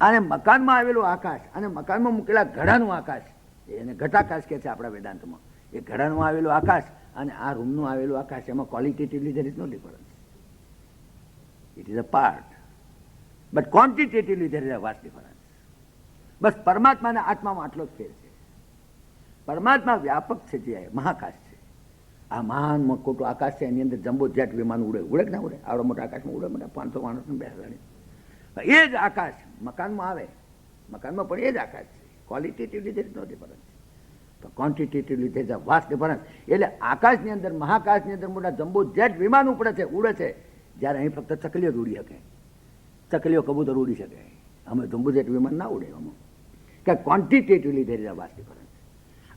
અને મકાનમાં આવેલું આકાશ અને મકાનમાં મૂકેલા ઘડાનું આકાશ, એને ઘટાકાશ કહે છે આપણા વેદાંતમાં. એ ઘડાનું આવેલું આકાશ અને આ રૂમનું આવેલું આકાશ, એમાં qualitatively there is no difference. It is a part, but quantitatively there is a vast difference. બસ પરમાત્માના આત્મામાં આટલો જ ફેર છે. પરમાત્મા વ્યાપક છે, જે મહાકાશ છે. આ મહાન મોટું આકાશ છે, એની અંદર જમ્બો જેટ વિમાન ઉડે, ઉડે કે ના ઉડે? આવડો મોટા આકાશમાં ઉડે, મોટા 500 માણસને બેસાડી. એ જ આકાશ મકાનમાં આવે, મકાનમાં પણ એ જ આકાશ છે. Qualitatively there is no difference, તો quantitatively there is a vast difference. એટલે આકાશની અંદર, મહાકાશની અંદર મોટા જમ્બો જેટ વિમાન ઉપડે છે, ઉડે છે, જ્યારે અહીં ફક્ત ચકલીઓ જ ઉડી શકે, ચકલીઓ કબૂતર ઉડી શકે. અમે જમ્બો જેટ વિમાન ના ઉડે અમે, કે quantitatively there is a vast difference.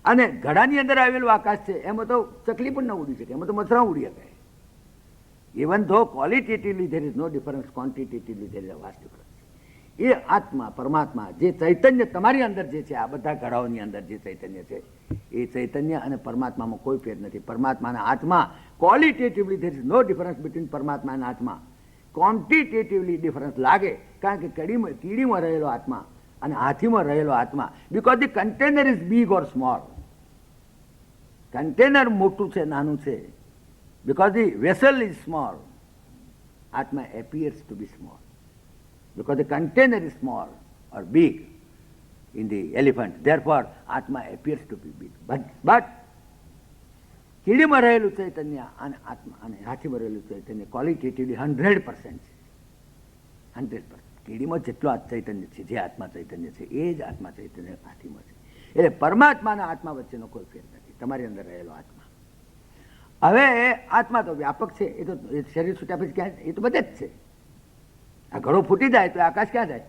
અને ઘડાની અંદર આવેલું આકાશ છે, એમાં તો ચકલી પણ ન ઉડી શકે, એમાં તો મચ્છરા ઉડી શકે. Even though qualitatively there is no difference, quantitatively there is a vast difference. એ આત્મા પરમાત્મા જે ચૈતન્ય તમારી અંદર જે છે, આ બધા ઘડાઓની અંદર જે ચૈતન્ય છે, એ ચૈતન્ય અને પરમાત્મામાં કોઈ ફેર નથી. પરમાત્માના આત્મા qualitatively there is no difference between પરમાત્મા અને આત્મા. ક્વોન્ટિટેટિવલી ડિફરન્સ લાગે, કારણ કે કીડીમાં રહેલો આત્મા અને હાથીમાં રહેલો આત્મા, because the container is big or small. Container મોટું છે નાનું છે, because the vessel is small, Atma appears to be small. Because the container is small or big in the elephant, therefore Atma appears to be big. But કીડીમાં રહેલું ચૈતન્ય અને આત્મા અને હાથીમાં રહેલું ચૈતન્ય ક્વોલિટેટિવલી 100% છે. 100%. કીડીમાં જેટલો ચૈતન્ય છે, જે આત્મા ચૈતન્ય છે, એ જ આત્મા ચૈતન્ય હાથીમાં છે. એટલે પરમાત્માના આત્મા વચ્ચેનો કોઈ ફેર નથી, તમારી અંદર રહેલો આત્મા. હવે આત્મા તો વ્યાપક છે, એ તો શરીર છૂટ્યા પછી ક્યાં? એ તો બધે જ છે. આ ઘડો ફૂટી જાય તો આકાશ ક્યાં જાય?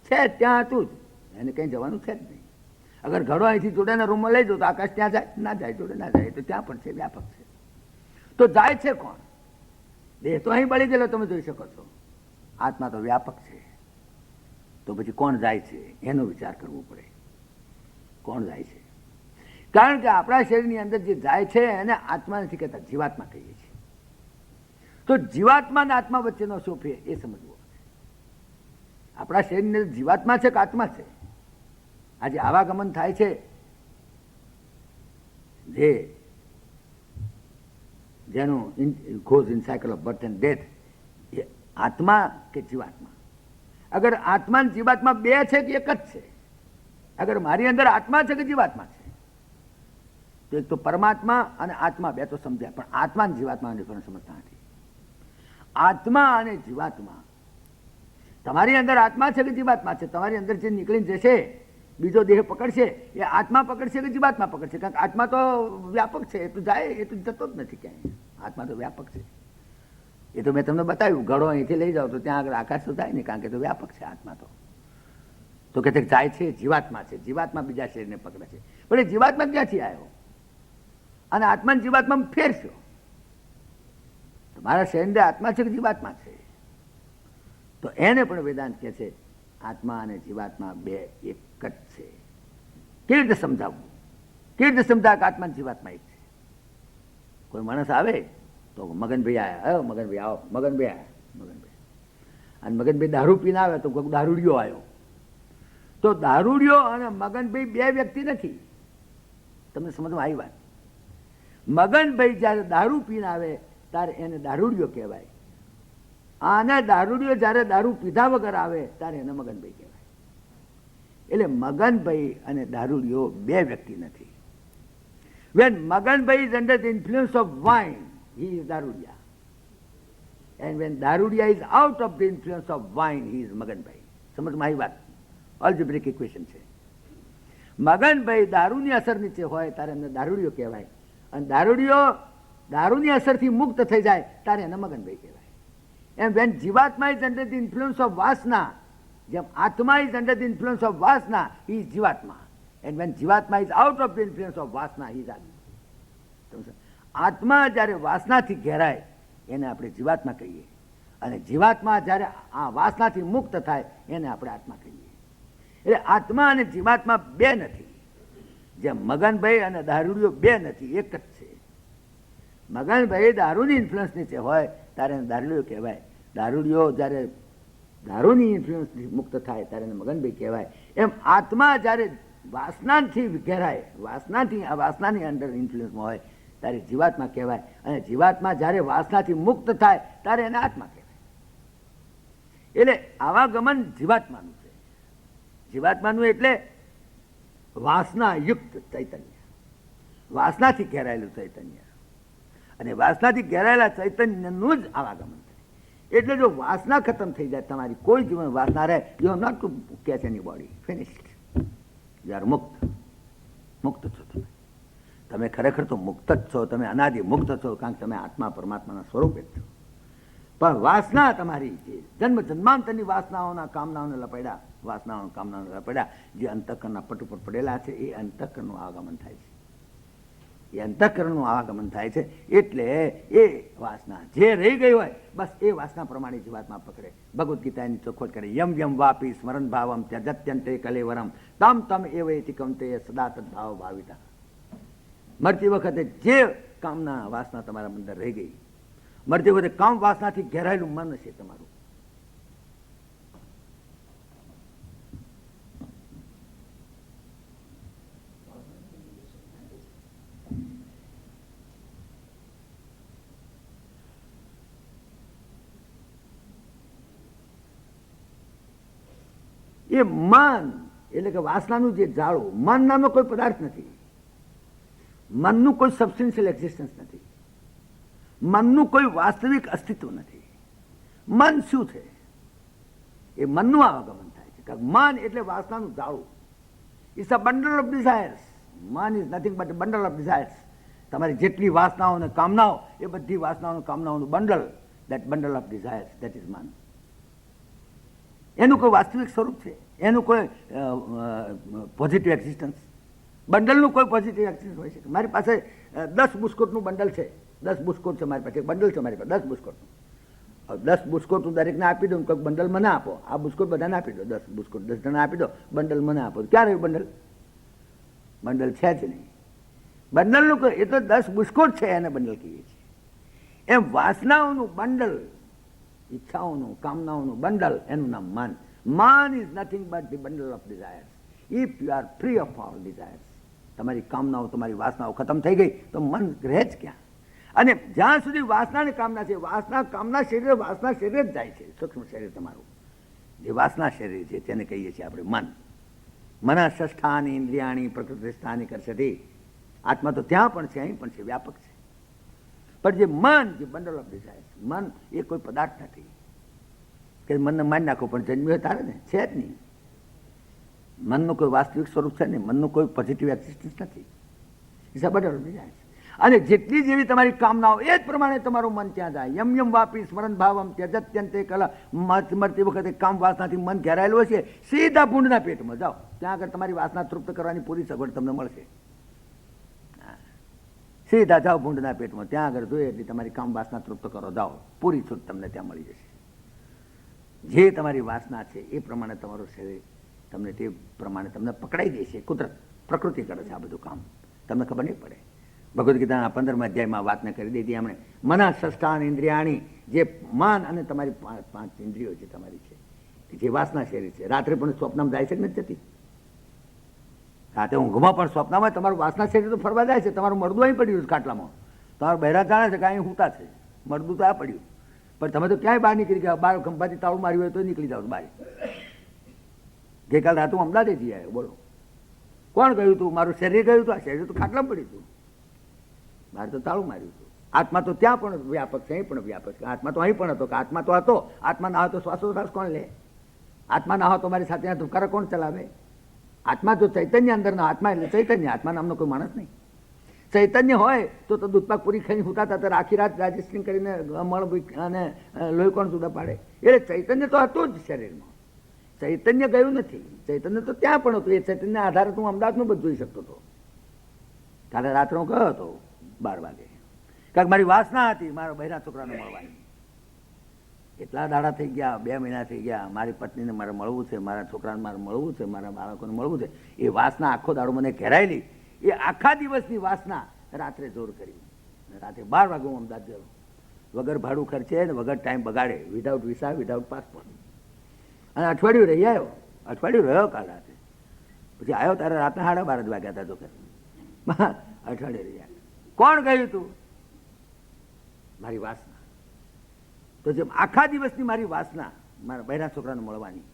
છે ત્યાં હતું જ, એને કંઈ જવાનું છે જ નહીં. અગર ઘડો અહીંથી જોડેના રૂમમાં લઈ જાઓ તો આકાશ ત્યાં જાય? ના જાય, જોડે ના જાય, તો ત્યાં પણ છે, વ્યાપક છે. તો જાય છે કોણ? દેહ તો અહીં બળી ગયેલો તમે જોઈ શકો છો. આત્મા તો વ્યાપક છે, તો પછી કોણ જાય છે એનો વિચાર કરવો પડે. કોણ જાય છે? કારણ કે આપણા શરીરની અંદર જે જાય છે એને આત્મા નથી કહેતા, જીવાત્મા કહીએ છીએ. તો જીવાત્મા અને આત્મા વચ્ચેનો શું ફેર એ સમજવો. આપણા શરીરની અંદર જીવાત્મા છે કે આત્મા છે? આજે આવાગમન થાય છે જેનું goes in cycle of birth and death, એ આત્મા કે જીવાત્મા? અગર આત્મા અને જીવાત્મા બે છે કે એક જ છે? અગર મારી અંદર આત્મા છે કે જીવાત્મા છે, તો એક તો પરમાત્મા અને આત્મા બે તો સમજ્યા, પણ આત્મા અને જીવાત્મા ડિફરન્સ સમજતા નથી. આત્મા અને જીવાત્મા, તમારી અંદર આત્મા છે કે જીવાત્મા છે? તમારી અંદર જે નીકળીને જશે, બીજો દેહ પકડશે, એ આત્મા પકડશે કે જીવાત્મા પકડશે? કારણ કે આત્મા તો વ્યાપક છે, એ તો જાય, એ તો જતો જ નથી ક્યાંય. આત્મા તો વ્યાપક છે. એ તો મેં તમને બતાવ્યું, ઘડો અહીંથી લઈ જાઓ તો ત્યાં આગળ આકાશ તો જાય નહીં, કારણ કે તો વ્યાપક છે આત્મા. તો કે જાય છે જીવાત્મા છે, જીવાત્મા બીજા શરીરને પકડે છે. પણ એ જીવાત્મા ક્યાંથી આવ્યો? અને આત્મા જીવાત્મા ફેરશો. તમારા શરીરની આત્મા છે કે જીવાત્મા છે? તો એને પણ વેદાંત કહે છે આત્મા અને જીવાત્મા બે એક જ છે. કેવી રીતે સમજાવવું? કેવી રીતે સમજાવે કે આત્મા જીવાત્મા એક છે? કોઈ માણસ આવે તો મગનભાઈ આવ્યા, મગનભાઈ આવો, મગનભાઈ આવ્યા, મગનભાઈ. અને મગનભાઈ દારૂ પીને આવે તો કોઈ દારૂડિયો આવ્યો. તો દારૂડિયો અને મગનભાઈ બે વ્યક્તિ નથી. તમને સમજમાં આવી વાત? મગનભાઈ જ્યારે દારૂ પીને આવે ત્યારે એને દારૂડિયો કહેવાય, અને દારૂડિયો જ્યારે દારૂ પીધા વગર આવે ત્યારે એને મગનભાઈ કહેવાય. એટલે મગનભાઈ અને દારૂડિયો બે વ્યક્તિ નથી. When Maganbhai is under the influence of wine, he is Darudia. And when Darudia is out of the influence of wine, he is Maganbhai. સમજમાં આવી વાત? અલ્જબ્રિક ઇક્વેશન છે. મગનભાઈ દારૂની અસર નીચે હોય ત્યારે એને દારૂડિયો કહેવાય, અને દારૂડિયો દારૂની અસરથી મુક્ત થઈ જાય ત્યારે એને મગનભાઈ કહેવાય. એમ when jivatma is under the influence of vasana, જેમ atma is under the influence of vasana, he is jivatma. And when Jivatma is out of the influence of Vasna, he is Atma. આત્મા જ્યારે વાસનાથી ઘેરાય એને આપણે જીવાત્મા કહીએ, અને જીવાત્મા જ્યારે આ વાસનાથી મુક્ત થાય એને આપણે આત્મા કહીએ. એટલે આત્મા અને જીવાત્મા બે નથી. જેમ મગનભાઈ અને દારૂડિયો બે નથી, એક જ છે. મગનભાઈ દારૂની ઇન્ફ્લુઅન્સ નીચે હોય ત્યારે એને દારૂડિયો કહેવાય. દારૂડિયો જ્યારે દારૂની ઇન્ફ્લુઅન્સથી મુક્ત થાય ત્યારે એને મગનભાઈ કહેવાય. એમ આત્મા જ્યારે વાસનાથી ઘેરાય, વાસનાની અંડર ઇન્ફ્લુઅન્સમાં હોય ત્યારે જીવાત્મા કહેવાય, અને જીવાત્મા જ્યારે વાસનાથી મુક્ત થાય ત્યારે એને આત્મા કહેવાય. એટલે આવાગમન જીવાત્માનું છે. જીવાત્માનું એટલે વાસનાયુક્ત ચૈતન્ય, વાસનાથી ઘેરાયેલું ચૈતન્ય, અને વાસનાથી ઘેરાયેલા ચૈતન્યનું જ આવાગમન થાય. એટલે જો વાસના ખતમ થઈ જાય, તમારી કોઈ જીવન વાસના રહે, you have not to catch any body, finished. જ્યારે મુક્ત છો તમે. તમે ખરેખર તો મુક્ત જ છો, તમે અનાદિ મુક્ત છો, કારણ કે તમે આત્મા પરમાત્માના સ્વરૂપે જ છો. પણ વાસના તમારી જે જન્મ જન્માંતરની વાસનાઓના કામનાઓને લપેડા, વાસનાઓના કામનાઓને લપેડા જે અંતઃકરણના પટ ઉપર પડેલા છે, એ અંતઃકરણનું આવાગમન થાય છે. એ અંતઃકરણનું આવાગમન થાય છે. એટલે એ વાસના જે રહી ગઈ હોય, બસ એ વાસના પ્રમાણે જીવાત્મા પકડે. ભગવદ્ ગીતાની ચોખવટ કરે, યમ યમ વાપી સ્મરણ ભાવમ ત્યજત્યંતે કલેવરમ તમ તમ એવૈતિ કમતે સદા તદ્ભાવ ભાવિતા. મરતી વખતે જે કામના વાસના તમારા અંદર રહી ગઈ, મરતી વખતે કામ વાસનાથી ઘેરાયેલું મન છે તમારું, એ મન એટલે કે વાસનાનું જે જાળું, મન નામનો કોઈ પદાર્થ નથી. મનનું કોઈ સબસ્ટેન્શિયલ એક્ઝિસ્ટન્સ નથી. મનનું કોઈ વાસ્તવિક અસ્તિત્વ નથી. મન શું છે? એ મનનું આવાગમન થાય છે. મન એટલે વાસનાનું જાળું. It's a bundle of desires. Mann is nothing but bundle of desires. તમારી જેટલી વાસનાઓ અને કામનાઓ, એ બધી વાસનાઓ કામનાઓનું bundle, that bundle of desires, that is mann. એનું કોઈ વાસ્તવિક સ્વરૂપ છે? એનું કોઈ પોઝિટિવ એક્ઝિસ્ટન્સ? બંડલનું કોઈ પોઝિટિવ એક્ઝિસ્ટન્સ હોય છે? મારી પાસે 10 બુસ્કોટનું બંડલ છે. 10 બુસ્કોટ છે મારી પાસે, એક બંડલ છે મારી પાસે 10 બુસ્કોટનું. 10 બુસ્કોટ હું દરેકને આપી દઉં, કોઈક બંડલ મને આપો, આ બુસ્કોટ બધાને આપી દો, 10 બુસ્કોટ 10 જણા આપી દો, બંડલ મને આપો. ક્યાં રહ્યું બંડલ? બંડલ છે જ નહીં. બંડલનું કોઈ, એ તો 10 બુસ્કોટ છે, એને બંડલ કહીએ છીએ. એમ વાસનાઓનું બંડલ, ઈચ્છાઓનું કામનાઓનું બંડલ, એનું નામ મન. Man is nothing but the bundle of desires. If you are free of all desires, તમારી કામનાઓ, તમારી વાસનાઓ ખતમ થઈ ગઈ તો મન રહે જ ક્યાં? અને જ્યાં સુધી વાસના ને કામના છે, વાસના કામના શરીર, વાસના શરીર જ જાય છે. સૂક્ષ્મ શરીર તમારું જે વાસના શરીર છે તેને કહીએ છીએ આપણે મન. મન ષષ્ઠાની ઇન્દ્રિયાણી પ્રકૃતિ સ્થાની કરશે. આત્મા તો ત્યાં પણ છે, અહીં પણ છે, વ્યાપક છે. પણ જે મન, જે બંડલ ઓફ ડિઝાયર, મન એ કોઈ પદાર્થ નથી કે મનને મારી નાખો, પણ જન્મ્યો તારે ને છે જ નહીં. મનનું કોઈ વાસ્તવિક સ્વરૂપ છે નહીં, મનનું કોઈ પોઝિટિવ એક્ઝિસ્ટન્સ નથી. It's a bundle of desire. અને જેટલી જેવી તમારી કામનાઓ એ જ પ્રમાણે તમારું મન ત્યાં જાય. યમ યમ વાપી સ્મરણ ભાવમ ત્યજત્યંતે કલા. મરતી વખતે કામ વાસનાથી મન ઘેરાયેલું હશે, સીધા ભૂંડના પેટમાં જાઓ, ત્યાં આગળ તમારી વાસના તૃપ્ત કરવાની પૂરી સગવડ તમને મળશે. સીધા જાઓ ભૂંડના પેટમાં, ત્યાં આગળ જોઈએ એટલે તમારી કામ વાસના તૃપ્ત કરો, જાઓ, પૂરી છૂટ તમને ત્યાં મળી જશે. જે તમારી વાસના છે એ પ્રમાણે તમારું શરીર તમને તે પ્રમાણે તમને પકડાઈ દેશે. કુદરત, પ્રકૃતિ કરે છે આ બધું કામ, તમને ખબર નહીં પડે. ભગવદ્ ગીતાના 15મા અધ્યાયમાં વાતને કરી દીધી એમણે. મના ષષ્ઠાન ઇન્દ્રિયાણી, જે મન અને તમારી પાંચ ઇન્દ્રિયો જે તમારી છે, જે વાસના શરીર છે, રાત્રે પણ સ્વપ્નમાં જાય છે કે નથી જતી? રાતે ઊંઘમાં પણ સ્વપ્નમાં તમારું વાસના શરીર તો ફરવા જાય છે. તમારું મળદું અહીં પડ્યું છે ખાટલામાં, તમારું બહેરા જાણે છે કે અહીં હુતા છે, મળદું તો આ પડ્યું, પણ તમે તો ક્યાંય બહાર નીકળી ગયા. બહાર ખંભાથી તાળું માર્યું હોય તો નીકળી જાવ બહાર. ગઈકાલ રાત હું અમદાવાદ જઈ આવ્યો, બોલો કોણ ગયું તું? મારું શરીર ગયું હતું? આ શરીર તો ખાટલામાં પડ્યું હતું, બહાર તો તાળું માર્યું હતું. આત્મા તો ત્યાં પણ વ્યાપક છે, અહીં પણ વ્યાપક છે. આત્મા તો અહીં પણ હતો, કે આત્મા તો હતો. આત્મા ના હોય તો શ્વાસોશ્વાસ કોણ લે? આત્મા ના હોય તો મારી સાથે ધુકારા કોણ ચલાવે? આત્મા તો ચૈતન્ય અંદરનો આત્મા એટલે ચૈતન્ય, આત્મા નામનો કોઈ માણસ નહીં. ચૈતન્ય હોય તો દૂધપાક પૂરી ખાઈને હુતાતા તો આખી રાત ડાયજેસ્ટિંગ કરીને મળ અને લોહી કોણ જુદા પાડે? એટલે ચૈતન્ય તો હતું જ શરીરમાં, ચૈતન્ય ગયું નથી. ચૈતન્ય તો ત્યાં પણ હતું. એ ચૈતન્ય આધારે હું અમદાવાદનું બધું જોઈ શકતો હતો. કાલે રાત્રે હું ગયો હતો 12 વાગે, કારણ મારી વાસના હતી મારા બહેરા છોકરાને મળવાની. એટલા દાડા થઈ ગયા, 2 મહિના થઈ ગયા, મારી પત્નીને મારે મળવું છે, મારા છોકરાને મારે મળવું છે, મારા બાળકોને મળવું છે. એ વાસના આખો દાડો મને ઘેરાયેલી. એ આખા દિવસની વાસના રાત્રે જોર કરી. રાત્રે 12 વાગે હું અમદાવાદ ગયો, વગર ભાડું ખર્ચે ને વગર ટાઈમ બગાડે, વિધાઉટ વિસા, વિધાઉટ પાસપોર્ટ. અને અઠવાડિયું રહી આવ્યો. અઠવાડિયું રહ્યો કાલ રાતે. પછી આવ્યો ત્યારે રાતના 12:30 વાગ્યા હતા. તો અઠવાડિયે રહી આવ્યો. કોણ ગયું તું? મારી વાસના. તો જેમ આખા દિવસની મારી વાસના મારા બહેરા છોકરાને મળવાની,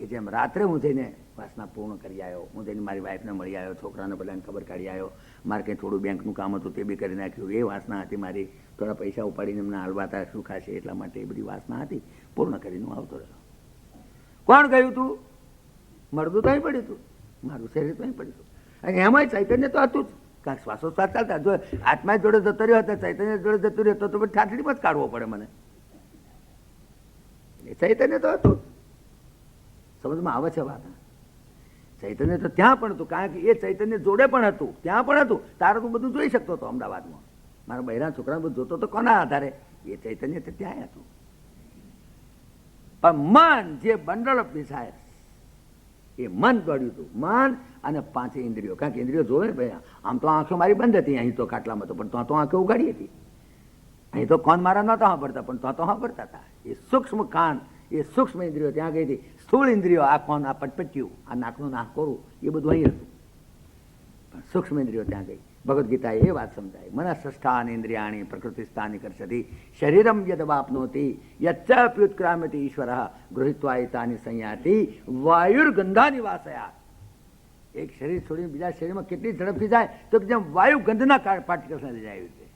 એ જેમ રાત્રે હું જઈને વાસના પૂર્ણ કરી આવ્યો, હું જઈને મારી વાઈફને મળી આવ્યો, છોકરાને બધાને ખબર કાઢી આવ્યો, મારે કંઈ થોડું બેંકનું કામ હતું તે બી કરી નાખ્યું. એ વાસના હતી મારી. થોડા પૈસા ઉપાડીને એમને હાલવા હતા, શું ખાશે એટલા માટે એ બધી વાસના હતી, પૂર્ણ કરીને હું આવતો રહ્યો. કોણ ગયું તું? મળદું તો અહીં પડ્યું હતું, મારું શરીર તો અહીં પડ્યું હતું. અને એમાંય ચૈતન્ય તો હતું જ, કારણ શ્વાસોશ્વાસ ચાલતા. જો આત્મા જોડે જતો રહ્યો હતો, ચૈતન્ય જોડે જતો રહ્યો તો ઠાઠડીમાં જ કાઢવો પડે મને. ચૈતન્ય તો હતું, સમજમાં આવે છે વાત? ચૈતન્ય તો ત્યાં પણ હતું, કારણ કે એ ચૈતન્ય જોડે પણ હતું, ત્યાં પણ હતું. તારે તું બધું જોઈ શકતો હતો અમદાવાદમાં. મારા બહેરા છોકરાને બધું જોતો તો કોના આધારે? એ ચૈતન્ય તો ત્યાં હતું. પણ મન, જે બંડલ ઓફ ડિઝાયર, એ મન દોડ્યું હતું. મન અને 5 ઇન્દ્રિયો. કારણ કે ઇન્દ્રિયો જોવે ને ભાઈ, આમ તો આંખો મારી બંધ હતી અહીં તો ખાટલામાં, તો પણ તો આંખો ઉગાડી હતી. અહીં તો કોણ મારા નહોતા સાંભળતા, પણ તો સાંભળતા હતા. એ સૂક્ષ્મ કાન, એ સૂક્ષ્મ ઇન્દ્રિયો ત્યાં ગઈ હતી. સ્થૂળ ઇન્દ્રિયો, આ કોણ, આ પટપટ્યું, આ નાકનું નાક કોરું, એ બધું અહીં હતું. પણ સૂક્ષ્મ ઇન્દ્રિયો ત્યાં ગઈ. ભગવદ્ ગીતાએ એ વાત સમજાય. મન ષષ્ઠાન ઇન્દ્રિયાણી પ્રકૃતિ સ્થાની કરશતી શરીરમ યદ વાપનોતી યચ્ચાપ્યુત્ક્રામ્યતિ ઈશ્વર ગૃહીત્વા એતાની સંયાતિ વાયુર્ગંધાની વાસયા. એક શરીર છોડીને બીજા શરીરમાં કેટલી ઝડપથી જાય? તો જેમ વાયુ ગંધના પાર્ટિકલ્સને લઈ જાય છે.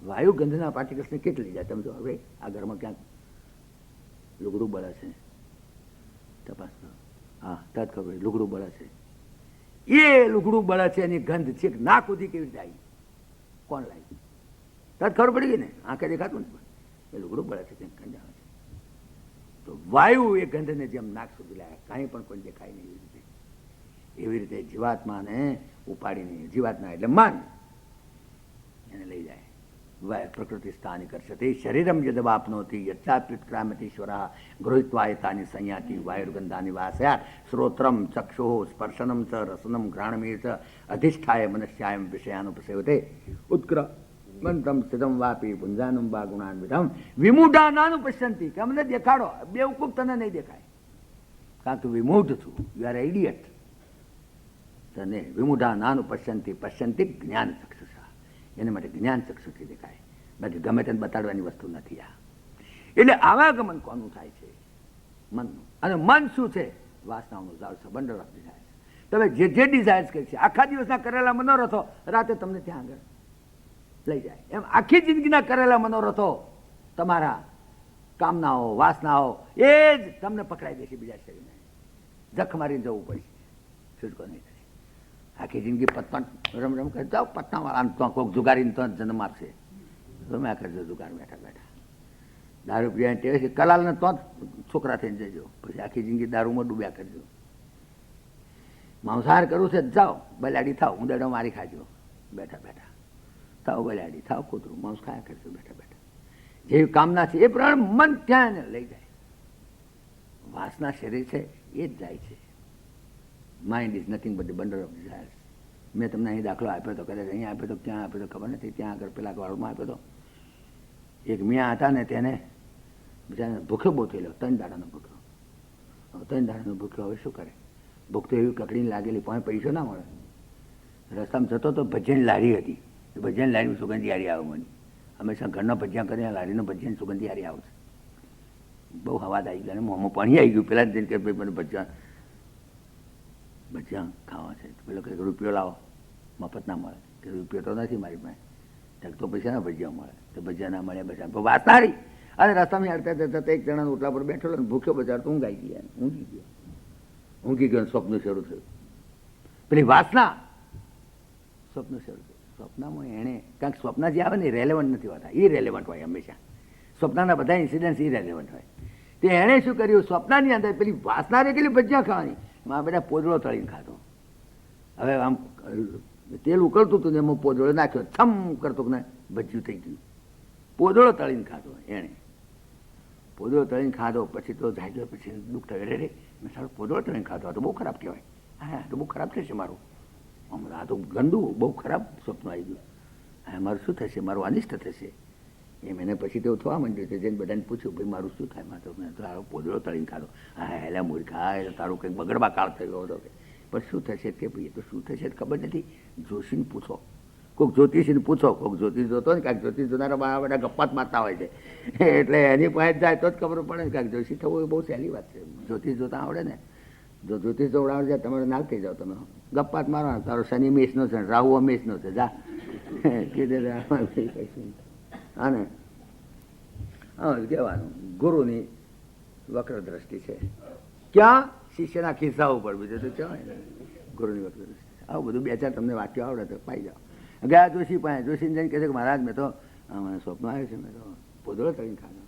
વાયુ ગંધના પાર્ટિકલ્સને કેટલી જાય? તમે જો હવે આ ઘરમાં ક્યાંક લુગડું બળે છે, તપાસ કરો. હા, તદ ખબર, લુગડું બળે છે. એ લુગડું બળે છે એની ગંધ છે નાક સુધી કેવી રીતે આવી? કોણ લાવી? તદ ખબર પડી ગઈ ને? આંખે દેખાતું ને, એ લુગડું બળે છે ત્યાં ગંધ આવે છે. તો વાયુ એ ગંધને જેમ નાક સુધી લાવે, કાંઈ પણ કોઈ દેખાય નહીં. એવી રીતે જીવાત્માને ઉપાડીને, જીવાત્મા એટલે મન, એને લઈ જાય. પ્રકૃતિ સ્થાની કરશે શરીરમ યદવાપનોતી યચ્ચાપ્યુત્ક્રામ્યતીશ્વર ગૃહીત્વા એતાની સંયાતિ વાયુર્ગંધાની વાસયા શ્રોત્રમ ચક્ષુઃ સ્પર્શનમ ચ રસનમ ઘ્રાણમે ચ અધિષ્ઠાય મનસ્યાયમ વિષયાનુપસેવતે ઉત્ક્રમંતમ સ્થિતમ વાપી પુંજાનમ વા ગુણાન્વિતમ વિમૂઢાનાનુપશ્યંતિ. કે અમને દેખાડો. બેવકૂફ તને નહીં દેખાય, કારણ કે વિમૂઢ છું. You are idiot. તને વિમુઢા નાનું પશ્યંતી પશ્યંતી જ્ઞાન ચક્ષુષા, એને માટે જ્ઞાન ચક્ષુથી દેખાય, બાકી ગમે તેને બતાડવાની વસ્તુ નથી આ. એટલે આવાગમન કોનું થાય છે? મનનું. અને મન શું છે? વાસનાઓનું ઝાડ છે, બંડલ ઓફ ડિઝાયર્સ. તમે જે જે ડિઝાયર્સ કરી છે, આખા દિવસના કરેલા મનોરથો રાતે તમને ત્યાં આગળ લઈ જાય. એમ આખી જિંદગીના કરેલા મનોરથો, તમારા કામનાઓ, વાસનાઓ, એ જ તમને પકડાઈ દેશે બીજા શરીરને. જખ મારીને જવું પડશે, છૂટકો નહીં થાય. આખી જિંદગી પત્તા રમ રમ કરી જાઓ, પત્તાવાળા તો કોઈક જુગારીને તો જન્મ આપશે. તમે આ કરજો જુગાર બેઠા બેઠા. દારૂ પીવાની ટેવ છે, કલાલને તો છોકરા થઈને જજો, પછી આખી જિંદગી દારૂમાં ડૂબ્યા કરજો. માંસાહાર કરવું છે, જાઓ બલાડી થાવ, ઉંદરડો મારી ખાજો બેઠા બેઠા. થાવ બલાડી, થાવ કૂતરું, માંસ ખાયા કરજો બેઠા બેઠા. જેવી કામના છે એ પ્રમાણે મન ત્યાં લઈ જાય. વાસના શરીર છે એ જ જાય છે. Mind is nothing but the bundle of desires. મેં તમને અહીં દાખલો આપ્યો હતો, કદાચ અહીંયા આપ્યો તો, ક્યાં આપ્યો તો ખબર નથી, ત્યાં આગળ પેલા વાળમાં આપ્યો હતો. એક મિયા હતા ને, તેને બિચારાને ભૂખ્યો બહુ થયેલો, 3 દાડાનો ભૂખ્યો. 3 દાડાનો ભૂખ્યો હવે શું કરે? ભૂખ તો એવી કકડીને લાગેલી, પણ પૈસો ના મળે. રસ્તામાં જતો તો ભજીયાની લારી હતી, ભજીયાની લારીમાં સુગંધી હારી આવે મને. હંમેશા ઘરના ભજીયા કરીને લારીનો ભજીયાની સુગંધી હારી આવશે. બહુ હવાદ આવી ગયો અને મોંમાં પાણી આવી ગયું. પેલા જ જઈને કે ભાઈ મને ભજીયા ખાવા છે. પેલો કંઈક રૂપિયો લાવો, મફત ના મળે. કે રૂપિયો તો નથી મારી પાસે. તો પૈસા ના ભજીયા મળે, તો ભજીયા ના મળ્યા બધા વાત સારી. અને રસ્તામાં હડતા જતા એક જણા ઓટલા પર બેઠેલો ને ભૂખ્યો બજાર તો ઊંઘાઈ ગયા, ઊંઘી ગયો. સ્વપ્ન શરૂ થયું. પેલી વાસના સ્વપ્ન શરૂ થયું. સ્વપ્નમાં એણે કારણ કે સ્વપ્ન જે આવે ને એ રેલેવન્ટ નથી હોતા, ઇરેલેવન્ટ હોય હંમેશા. સ્વપ્નના બધા ઇન્સિડન્ટ્સ ઇરેલેવન્ટ હોય. તે એણે શું કર્યું? સ્વપ્નની અંદર પેલી વાસના રે કેટલી ભજીયા ખાવાની, એમાં બધા પોદળો તળીને ખાધો. હવે આમ તેલ ઉકળતું હતું ને એમાં પોદળો નાખ્યો, થમ કરતો ને ભજીયું થઈ ગયું. પોદળો તળીને ખાધો એણે. પોદળો તળીને ખાધો પછી તો જાગ્યો, પછી દુઃખ થયું. રે મેં સારું પોદળો તળીને ખાધો, આ તો બહુ ખરાબ કહેવાય. હા, તો બહુ ખરાબ થશે મારું. આ તો ગંદુ બહુ ખરાબ સ્વપ્ન આવી ગયું. હા, મારું શું થશે? મારું અનિષ્ટ થશે એમ. એને પછી તો થવા માંડ્યું છે. જેને બધાને પૂછ્યું ભાઈ મારું શું થાય? મારે તો મેં તો તારો પોદળો તળીને ખાધો. હા, એલા મૂર્ખા, એટલે તારું કંઈક બગડવા કાળ થયો હતો. પણ શું થશે કે ભાઈ, એ તો શું થશે ખબર નથી. જોશીને પૂછો, કોઈક જ્યોતિષીને પૂછો. કોઈક જ્યોતિષ જોતો ને, કાંઈક જ્યોતિષ જોનારા બધા ગપ્પાત મારતા હોય છે, એટલે એની પાસે જાય તો જ ખબર પડે ને. કાંઈક જોશી થવું એ બહુ સહેલી વાત છે. જ્યોતિષ જોતા આવડે ને, જો જ્યોતિષ જોવડાવે જાય તમારે નાલ થઈ જાઓ. તમે ગપ્પાત મારવાનો, તારો શનિ મેષનો છે, રાહુ મેષનો છે, જા કીધે. હા ને, હા કહેવાનું ગુરુની વક્ર દ્રષ્ટિ છે. ક્યાં? શિષ્યના ખિસ્સા ઉપર. બીજું તો કહેવાય ગુરુની વક્ર દ્રષ્ટિ. આવું બધું 2-4 તમને વાક્યો આવડે તો પાઈ જાઓ. ગયા જોશી પાસે, જોશીને જઈને કહે છે કે મહારાજ મેં તો મને સ્વપ્ન આવ્યું છે, મેં તો પોદળો તળીને ખાધો.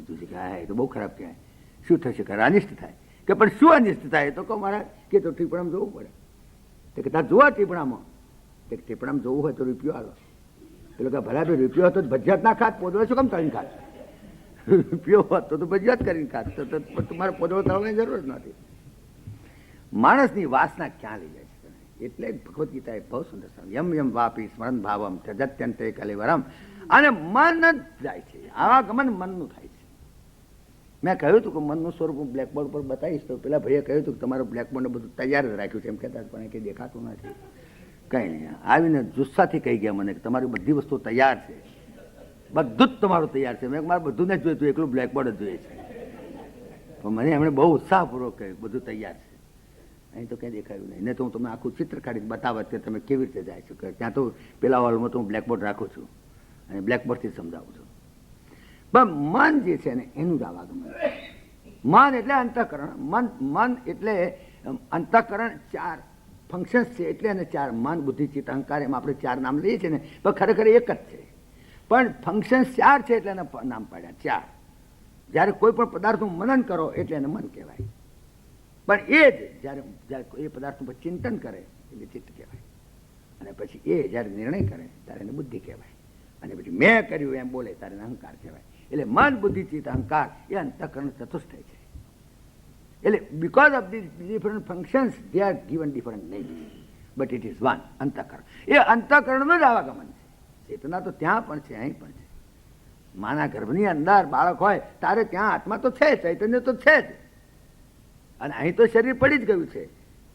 જોશી કહે હા, એ તો બહુ ખરાબ કહેવાય. શું થશે? ખરા અનિષ્ટ થાય. કે પણ શું અનિષ્ટ થાય? તો કહો મહારાજ કે તો ટીપણામાં જોવું પડે. તો કે તાર જોવા ટીપણામાં. કે ટીપણામાં જોવું હોય તો રૂપિયો આલો. પેલો કે ભલા ભાઈ રૂપિયો હતો તો ભજીયાત ના ખાત, પોદળો શું કામ તળીને ખાત? રૂપિયો હોત તો ભજીયાત કરીને ખાત, તો તમારે પોદળો તળવાની જરૂર જ નથી. માણસની વાસના ક્યાં લઈ જાય છે? એટલે ભગવદ્ ગીતા એ બહુ સુંદર યમ યમ વાપી સ્મરણ ભાવમ તજત્યંતે કલેવરમ. અને મન જ જાય છે. આવાગમન મનનું થાય છે. મેં કહ્યું હતું કે મનનું સ્વરૂપ હું બ્લેકબોર્ડ પર બતાવીશ. તો પેલા ભાઈએ કહ્યું હતું કે તમારું બ્લેકબોર્ડને બધું તૈયાર જ રાખ્યું છે એમ કહેતા, પણ કંઈ દેખાતું નથી. કંઈ નહીં, આવીને જુસ્સાથી કહી ગયા મને કે તમારી બધી વસ્તુ તૈયાર છે, બધું જ તમારું તૈયાર છે. મેં મારે બધું જ જોયું, એકલું બ્લેકબોર્ડ જ જોઈએ છે. પણ મને એમણે બહુ ઉત્સાહપૂર્વક કહ્યું બધું તૈયાર છે. અહીં તો કંઈ દેખાયું નહીં. નહીં તો હું તમને આખું ચિત્ર કાઢીને બતાવત કે તમે કેવી રીતે જાય છો. ત્યાં તો પેલા હોલમાં તો હું બ્લેકબોર્ડ રાખું છું અને બ્લેકબોર્ડથી સમજાવું છું. પણ મન જે છે ને એનું જ આવાગમન. મન એટલે અંતઃકરણ. મન એટલે અંતઃકરણ 4 ફંક્શન્સ છે, એટલે એને 4 મન, બુદ્ધિ, ચિત્ત, અહંકાર, એમ આપણે 4 નામ લઈએ છીએ ને, પણ ખરેખર એક જ છે. પણ ફંક્શન્સ 4 છે એટલે એને નામ પાડ્યા 4. જ્યારે કોઈ પણ પદાર્થનું મનન કરો એટલે એને મન કહેવાય. પણ એ જ જ્યારે એ પદાર્થનું પર ચિંતન કરે એટલે ચિત્ત કહેવાય. અને પછી એ જ્યારે નિર્ણય કરે ત્યારે એને બુદ્ધિ કહેવાય. અને પછી મેં કર્યું એમ બોલે ત્યારે એને અહંકાર કહેવાય. એટલે મન, બુદ્ધિ, ચિત્ત, અહંકાર એ અંતઃકરણ ચતુષ્ટય છે. એટલે because of the different functions they are given different names, but it is one અંતઃકરણ. એ અંતઃકરણનું જ આવાગમન છે. ચેતના તો ત્યાં પણ છે, અહીં પણ છે. માના ગર્ભની અંદર બાળક હોય ત્યારે ત્યાં આત્મા તો છે, ચૈતન્ય તો છે જ. અને અહીં તો શરીર પડી જ ગયું છે.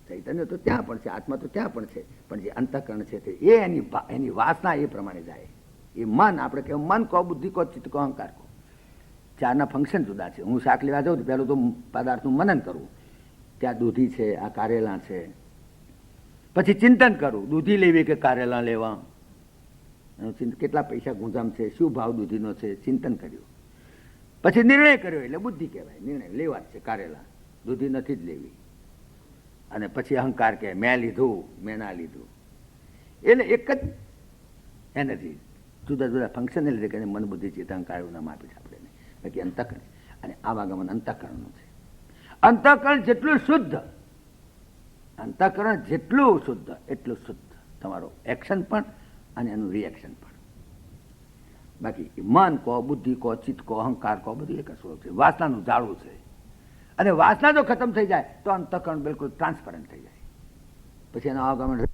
ચૈતન્ય તો ત્યાં પણ છે, આત્મા તો ત્યાં પણ છે, પણ જે અંતઃકરણ છે તે એ એની વાસના એ પ્રમાણે જાય. એ મન, આપણે કહે મન કહો, બુદ્ધિ કહો, ચિત્ત કહો, અહંકાર કહો, ચારના ફંક્શન જુદા છે. હું શાક લેવા જાઉં તો પહેલું તો પદાર્થનું મનન કરવું, ત્યાં દૂધી છે, આ કારેલા છે, પછી ચિંતન કરું, દૂધી લેવી કે કારેલા લેવા, કેટલા પૈસા ગુંજામ છે, શું ભાવ દૂધીનો છે, ચિંતન કર્યું, પછી નિર્ણય કર્યો એટલે બુદ્ધિ કહેવાય. નિર્ણય લેવા જ છે, કારેલા દૂધી નથી જ લેવી. અને પછી અહંકાર કહે મેં લીધું, મેં ના લીધું. એટલે એક જ એનર્જી, જુદા જુદા ફંક્શનને લીધે કે મન બુદ્ધિ ચિત્ત અહંકાર એવું નામ આપી છે આપણે, બાકી અંતઃકરણ. અને આવાગમન અંતઃકરણનું છે. અંતઃકરણ જેટલું શુદ્ધ, અંતઃકરણ જેટલું શુદ્ધ એટલું શુદ્ધ તમારો એક્શન પણ અને એનું રિએક્શન પણ. બાકી મન કહો, બુદ્ધિ કહો, ચિત્ત કહો, અહંકાર કહો, બધું એક સ્વરૂપ છે, વાસનાનું જાળવું છે. અને વાસના જો ખતમ થઈ જાય તો અંતઃકરણ બિલકુલ ટ્રાન્સપરન્ટ થઈ જાય, પછી એનો આવાગમન